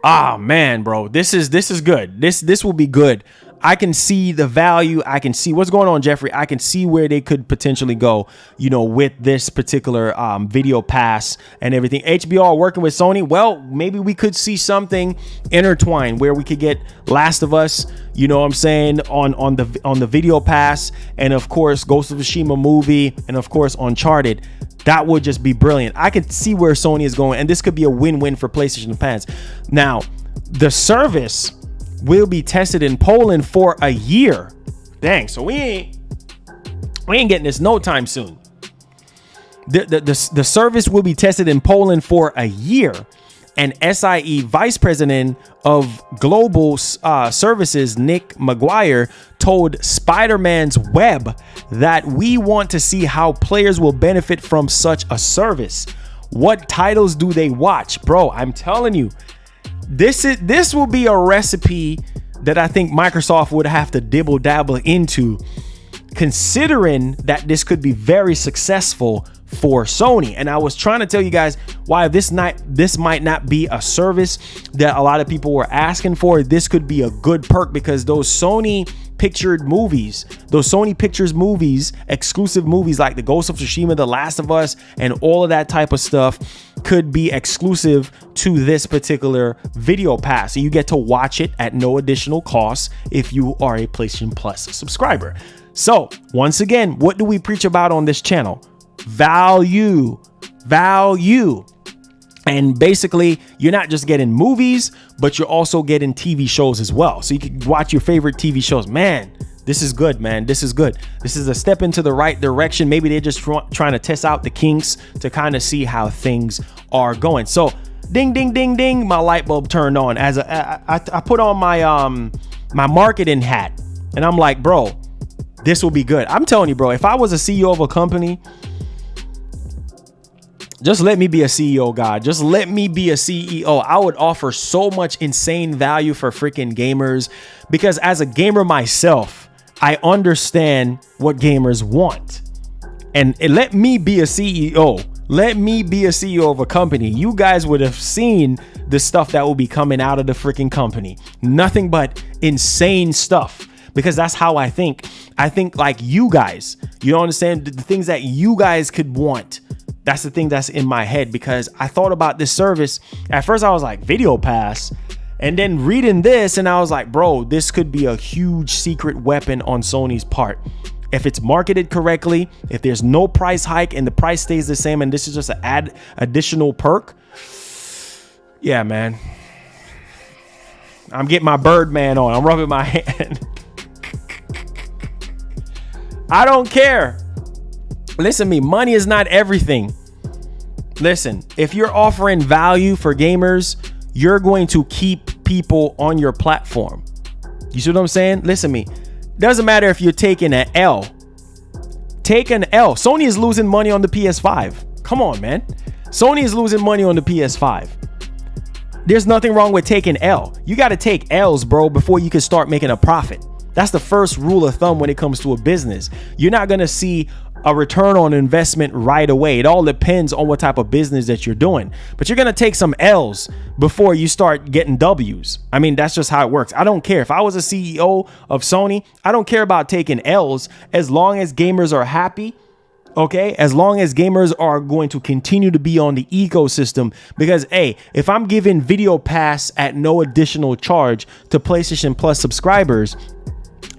Man, bro. This is good. This will be good. I can see the value. I can see what's going on, Jeffrey. I can see where they could potentially go, you know, with this particular Video Pass and everything. HBO are working with Sony. Well, maybe we could see something intertwined where we could get Last of Us, you know what I'm saying, on the Video Pass, and of course Ghost of Tsushima movie, and of course Uncharted. That would just be brilliant. I could see where Sony is going, and this could be a win-win for PlayStation fans. Now, the service will be tested in Poland for a year. Dang, so we We ain't getting this no time soon. The service will be tested in Poland for a year. And SIE Vice President of Global Services, Nick McGuire, told Spider-Man's Web that we want to see how players will benefit from such a service. What titles do they watch? Bro, I'm telling you, this will be a recipe that I think Microsoft would have to dibble dabble into, considering that this could be very successful for Sony. And I was trying to tell you guys why this might not be a service that a lot of people were asking for. This could be a good perk because those Sony Pictures movies, exclusive movies like the Ghost of Tsushima, The Last of Us, and all of that type of stuff could be exclusive to this particular video pass. So you get to watch it at no additional cost if you are a PlayStation Plus subscriber. So once again, what do we preach about on this channel? Value. And basically, you're not just getting movies, but you're also getting TV shows as well. So you can watch your favorite TV shows. Man, this is good, man. This is good. This is a step into the right direction. Maybe they're just trying to test out the kinks to kind of see how things are going. So ding, ding, ding, ding. My light bulb turned on as I put on my my marketing hat, and I'm like, bro, this will be good. I'm telling you, bro, if I was a CEO of a company, just let me be a CEO, God. Just let me be a CEO. I would offer so much insane value for freaking gamers, because as a gamer myself, I understand what gamers want. And let me be a CEO. Let me be a CEO of a company. You guys would have seen the stuff that will be coming out of the freaking company. Nothing but insane stuff, because that's how I think. I think like you guys. You don't understand the things that you guys could want. That's the thing that's in my head, because I thought about this service. At first I was like, Video Pass. And then reading this and I was like, bro, this could be a huge secret weapon on Sony's part. If it's marketed correctly, if there's no price hike and the price stays the same and this is just an additional perk. Yeah, man. I'm getting my Birdman on. I'm rubbing my hand. I don't care. Listen to me, money is not everything. Listen, if you're offering value for gamers, you're going to keep people on your platform. You see what I'm saying? Listen to me. Doesn't matter if you're taking an L. Take an L. Sony is losing money on the PS5. Come on, man. Sony is losing money on the PS5. There's nothing wrong with taking L. You got to take L's, bro, before you can start making a profit. That's the first rule of thumb when it comes to a business. You're not going to see a return on investment right away. It all depends on what type of business that you're doing, but you're going to take some L's before you start getting W's. I mean, that's just how it works. I don't care. If I was a CEO of Sony, I don't care about taking L's as long as gamers are happy. Okay, as long as gamers are going to continue to be on the ecosystem, because hey, if I'm giving Video Pass at no additional charge to PlayStation Plus subscribers,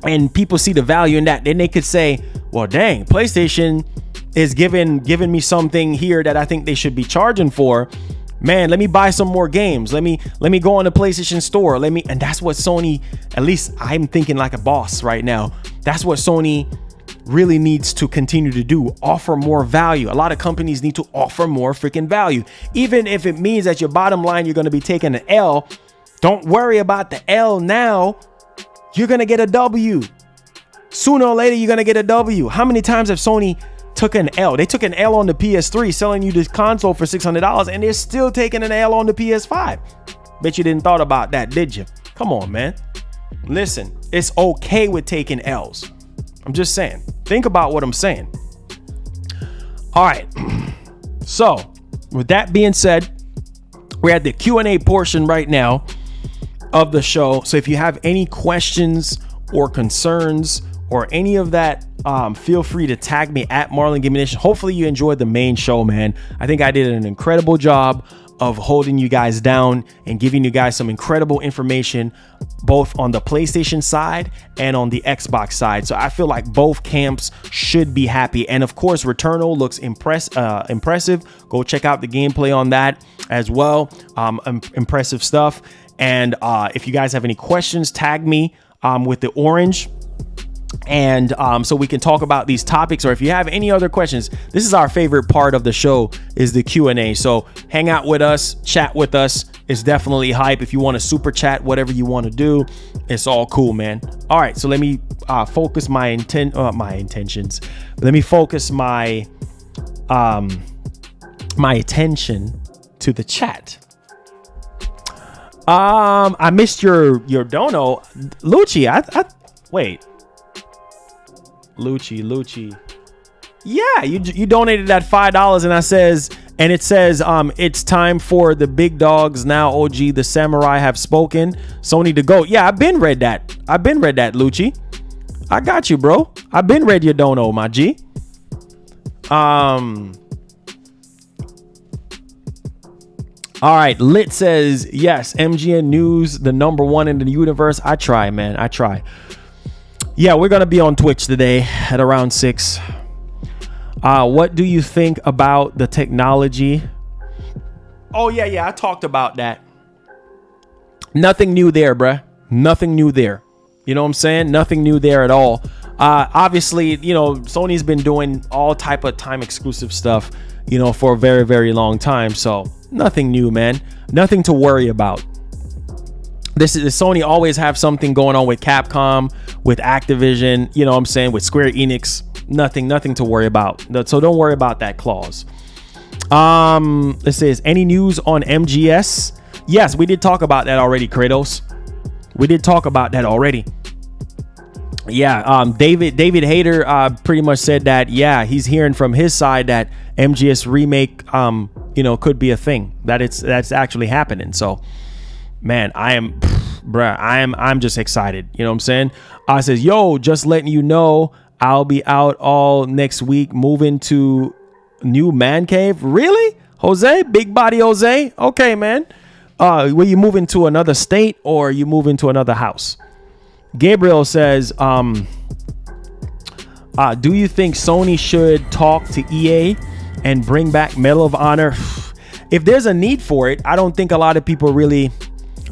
and people see the value in that, then they could say, well, dang, PlayStation is giving me something here that I think they should be charging for. Man, let me buy some more games. Let me go on the PlayStation Store. And that's what Sony, at least I'm thinking like a boss right now. That's what Sony really needs to continue to do. Offer more value. A lot of companies need to offer more freaking value. Even if it means that your bottom line, you're going to be taking an L, don't worry about the L now. You're going to get a W. Sooner or later, you're going to get a W. How many times have Sony took an L? They took an L on the PS3, selling you this console for $600, and they're still taking an L on the PS5. Bet you didn't thought about that, did you? Come on, man. Listen, it's okay with taking L's. I'm just saying. Think about what I'm saying. All right. So, with that being said, we're at the Q&A portion right now of the show. So if you have any questions or concerns or any of that, feel free to tag me at MarlonGamingNation. Hopefully you enjoyed the main show, man. I think I did an incredible job of holding you guys down and giving you guys some incredible information, both on the PlayStation side and on the Xbox side. So I feel like both camps should be happy. And of course, Returnal looks impressive. Go check out the gameplay on that as well. Impressive stuff. And if you guys have any questions, tag me with the orange And so we can talk about these topics, or if you have any other questions, this is our favorite part of the show, is the Q&A. So hang out with us, chat with us. It's definitely hype. If you want to super chat, whatever you want to do, it's all cool, man. All right, so let me focus my intentions. Let me focus my my attention to the chat. I missed your dono, Lucci. I wait. Lucci. Yeah, you donated that $5, and it says it's time for the big dogs now. OG, the samurai have spoken. Sony to go. Yeah, I've been read that, Lucci. I got you, bro. I've been read your dono, my G. All right, Lit says yes. MGN News, the #1 in the universe. I try, man. I try. Yeah, we're gonna be on Twitch today at around 6. What do you think about the technology? Oh yeah, I talked about that. Nothing new there, bruh. Nothing new there. You know what I'm saying? Nothing new there at all. Obviously, you know, Sony's been doing all type of time exclusive stuff, you know, for a very, very long time. So nothing new, man. Nothing to worry about. This is Sony always have something going on with Capcom, with Activision, you know what I'm saying, with Square Enix. Nothing to worry about. So don't worry about that clause. It says, any news on MGS? Yes, we did talk about that already, Kratos. We did talk about that already. Yeah, David Hayter pretty much said that, yeah, he's hearing from his side that MGS Remake you know, could be a thing, that's actually happening. So man, I'm just excited. You know what I'm saying? I says, yo, just letting you know, I'll be out all next week, moving to new man cave. Really? Jose? Big body Jose? Okay, man. Will you move into another state, or you move into another house? Gabriel says, do you think Sony should talk to EA and bring back Medal of Honor? If there's a need for it, I don't think a lot of people really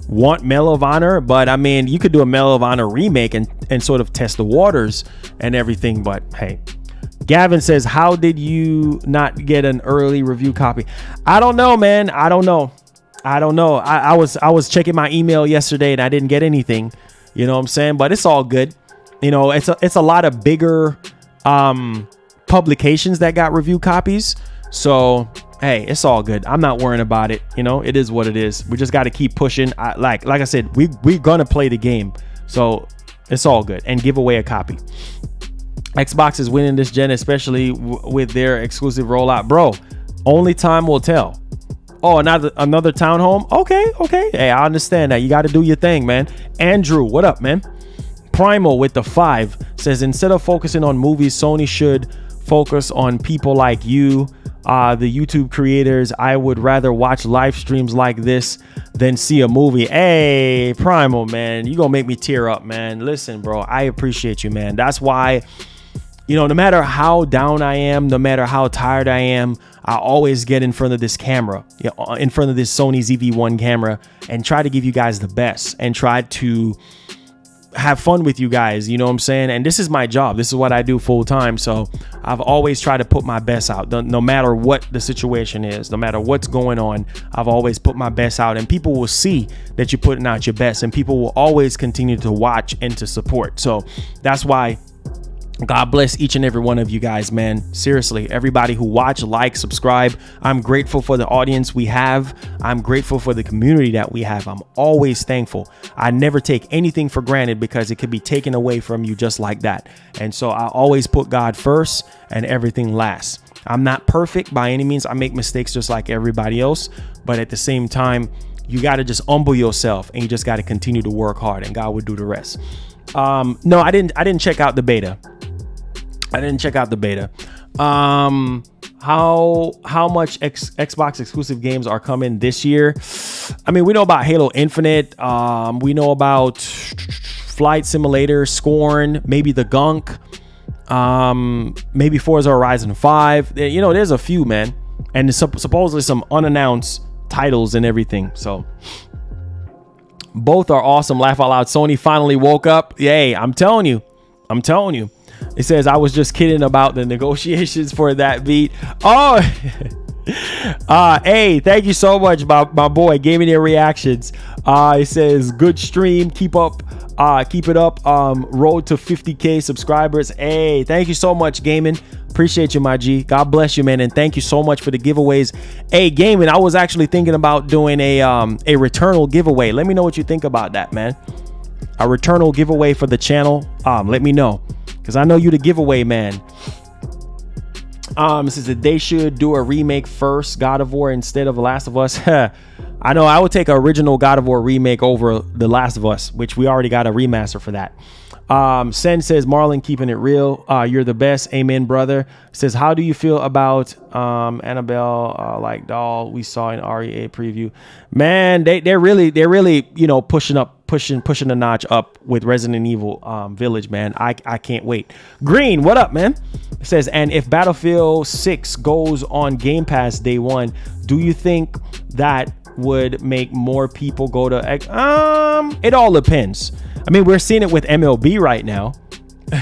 want Medal of Honor, but I mean, you could do a Medal of Honor remake and sort of test the waters and everything. But hey, Gavin says, how did you not get an early review copy? I don't know, man. I don't know. I was checking my email yesterday and I didn't get anything. You know what I'm saying? But it's all good. You know, it's a lot of bigger publications that got review copies. So hey, it's all good. I'm not worrying about it. You know, it is what it is. We just got to keep pushing. Like I said, we're gonna play the game, so it's all good. And give away a copy. Xbox is winning this gen, especially with their exclusive rollout, bro. Only time will tell. Oh, another townhome. Okay. Hey, I understand that. You got to do your thing, man. Andrew, what up, man? Primal with the 5 says, instead of focusing on movies, Sony should focus on people like you, the YouTube creators. I would rather watch live streams like this than see a movie. Hey, Primal, man, you gonna make me tear up, man. Listen, bro, I appreciate you, man. That's why, you know, no matter how down I am, no matter how tired I am, I always get in front of this camera, in front of this Sony ZV-1 camera, and try to give you guys the best and try to have fun with you guys. You know what I'm saying? And this is my job. This is what I do full time. So I've always tried to put my best out, no matter what the situation is, no matter what's going on. I've always put my best out, and people will see that you're putting out your best, and people will always continue to watch and to support. So that's why God bless each and every one of you guys, man. Seriously, everybody who watch, like, subscribe. I'm grateful for the audience we have. I'm grateful for the community that we have. I'm always thankful. I never take anything for granted, because it could be taken away from you just like that. And so I always put God first and everything last. I'm not perfect by any means. I make mistakes just like everybody else. But at the same time, you got to just humble yourself, and you just got to continue to work hard, and God will do the rest. No, I didn't check out the beta. How much Xbox exclusive games are coming this year? I mean, we know about Halo Infinite. We know about Flight Simulator, Scorn, maybe the Gunk, maybe Forza Horizon 5. You know, there's a few, man. And there's supposedly some unannounced titles and everything. So both are awesome. Laugh out loud. Sony finally woke up. Yay, I'm telling you. I'm telling you. It says, I was just kidding about the negotiations for that beat. Oh, hey, thank you so much, my boy. Gaming Their Reactions. It says, good stream. Keep it up. Road to 50K subscribers. Hey, thank you so much, Gaming. Appreciate you, my G. God bless you, man. And thank you so much for the giveaways. Hey, Gaming, I was actually thinking about doing a Returnal giveaway. Let me know what you think about that, man. A Returnal giveaway for the channel. Let me know, because I know you the giveaway man. It says that they should do a remake first, God of War instead of The Last of Us. I know I would take an original God of War remake over The Last of Us, which we already got a remaster for that. Sen says, Marlon, keeping it real. You're the best. Amen, brother. Says, how do you feel about Annabelle like doll we saw in REA preview? Man, they're really, you know, pushing the notch up with Resident Evil Village, man. I can't wait. Green, what up, man? It says, and if Battlefield 6 goes on Game Pass day one, do you think that would make more people go to it all depends. I mean, we're seeing it with MLB right now.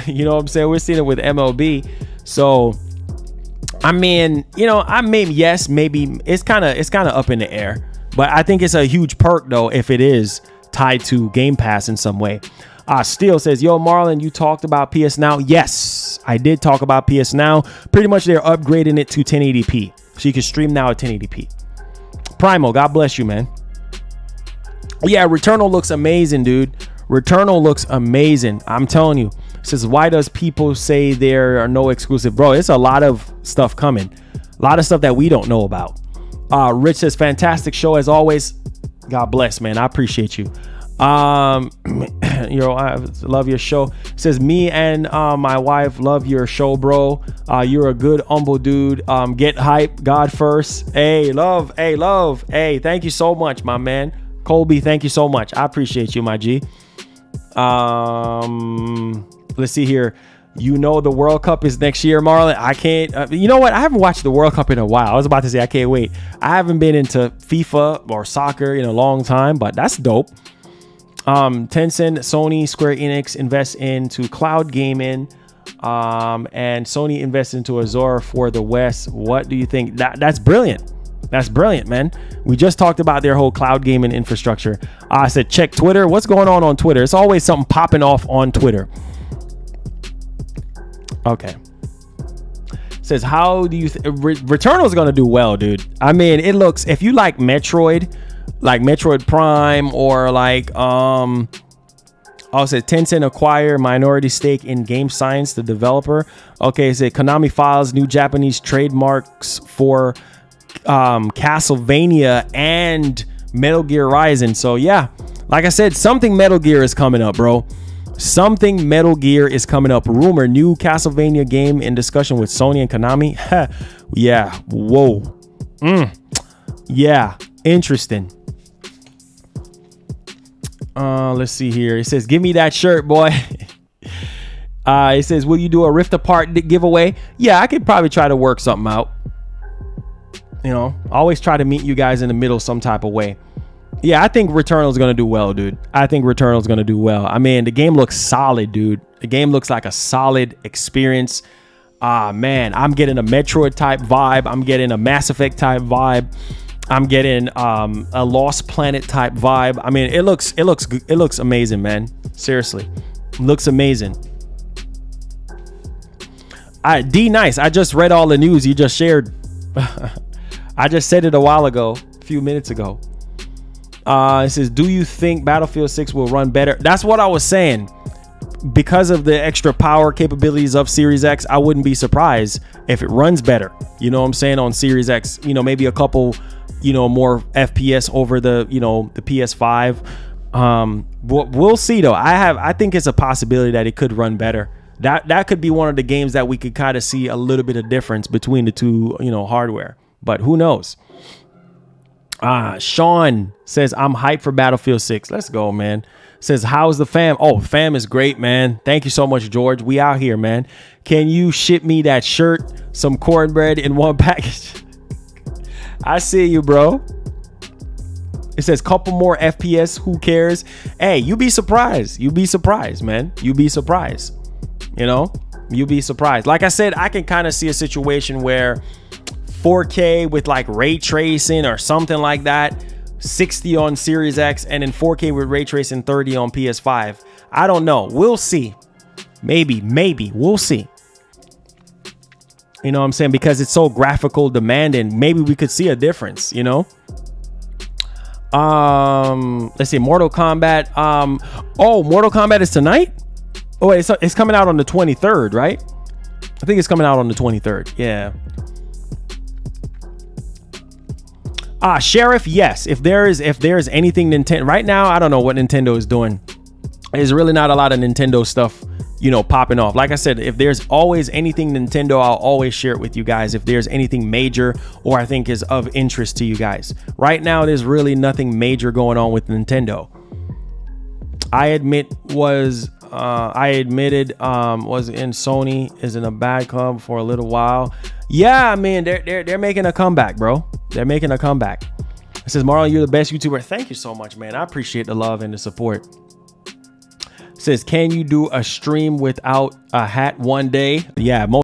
You know what I'm saying? We're seeing it with MLB. So I mean, you know, yes, maybe it's kind of up in the air, but I think it's a huge perk though if it is tied to Game Pass in some way. Steele says, yo, Marlon, you talked about PS Now. Yes, I did talk about PS Now. Pretty much they're upgrading it to 1080p. So you can stream now at 1080p. Primo, God bless you, man. Yeah, Returnal looks amazing, dude. Returnal looks amazing. I'm telling you. It says, why does people say there are no exclusive? Bro, it's a lot of stuff coming. A lot of stuff that we don't know about. Rich says, fantastic show as always. God bless, man. I appreciate you. You know, I love your show. It says, me and my wife love your show, bro. You're a good humble dude. Get hype, God first. Hey, love. Hey, thank you so much, my man. Colby, thank you so much. I appreciate you, my G. Let's see here. You know the World Cup is next year, Marlon. I can't. You know what? I haven't watched the World Cup in a while. I was about to say I can't wait. I haven't been into FIFA or soccer in a long time, but that's dope. Tencent, Sony, Square Enix invest into cloud gaming, and Sony invests into Azure for the West. What do you think? That's brilliant. That's brilliant, man. We just talked about their whole cloud gaming infrastructure. I said, check Twitter. What's going on Twitter? It's always something popping off on Twitter. Okay. Says, how do you Returnal is going to do well, dude. I mean, it looks, if you like Metroid Prime, or like also Tencent acquire minority stake in Game Science, the developer. Okay, so Konami files new Japanese trademarks for Castlevania and Metal Gear Rising. So yeah, like I said, something Metal Gear is coming up, bro. Something Metal Gear is coming up. Rumor, new Castlevania game in discussion with Sony and Konami. Yeah, whoa. Yeah, interesting. Let's see here. It says, give me that shirt, boy. It says, will you do a Rift Apart giveaway? Yeah, I could probably try to work something out. You know, always try to meet you guys in the middle some type of way. Yeah, I think Returnal is going to do well, dude. I think Returnal is going to do well. I mean, the game looks solid, dude. The game looks like a solid experience. Man, I'm getting a Metroid type vibe. I'm getting a Mass Effect type vibe. I'm getting a Lost Planet type vibe. I mean, it looks amazing, man. Seriously, looks amazing. D Nice, I just read all the news you just shared. I just said it a while ago, a few minutes ago. It says, do you think Battlefield 6 will run better? That's what I was saying. Because of the extra power capabilities of Series X, I wouldn't be surprised if it runs better. You know what I'm saying? On Series X, you know, maybe a couple, you know, more FPS over the, you know, the PS5. We'll see though. I think it's a possibility that it could run better. That could be one of the games that we could kind of see a little bit of difference between the two, you know, hardware. But who knows? Sean says, I'm hyped for Battlefield 6. Let's go, man. Says, how's the fam? Oh, fam is great, man. Thank you so much, George. We out here, man. Can you ship me that shirt, some cornbread in one package? I see you, bro. It says, couple more FPS. Who cares? Hey, you be surprised. You be surprised, man. You be surprised. You know, you'll be surprised. Like I said, I can kind of see a situation where 4K with like ray tracing or something like that, 60 on Series X, and then 4K with ray tracing, 30 on PS5. I don't know. We'll see. Maybe we'll see. You know what I'm saying? Because it's so graphical demanding, maybe we could see a difference, you know? Let's see, Mortal Kombat. Oh, Mortal Kombat is tonight? Oh, wait, it's coming out on the 23rd, right? I think it's coming out on the 23rd. Yeah. Sheriff, yes. If there's anything Nintendo right now, I don't know what Nintendo is doing. There's really not a lot of Nintendo stuff, you know, popping off. Like I said, if there's always anything Nintendo, I'll always share it with you guys. If there's anything major or I think is of interest to you guys. Right now, there's really nothing major going on with Nintendo. I admitted was in Sony is in a bad club for a little while. Yeah, I mean, they're making a comeback, bro. They're making a comeback. It says, Marlon, you're the best YouTuber. Thank you so much, man. I appreciate the love and the support. It says, can you do a stream without a hat one day? Yeah, most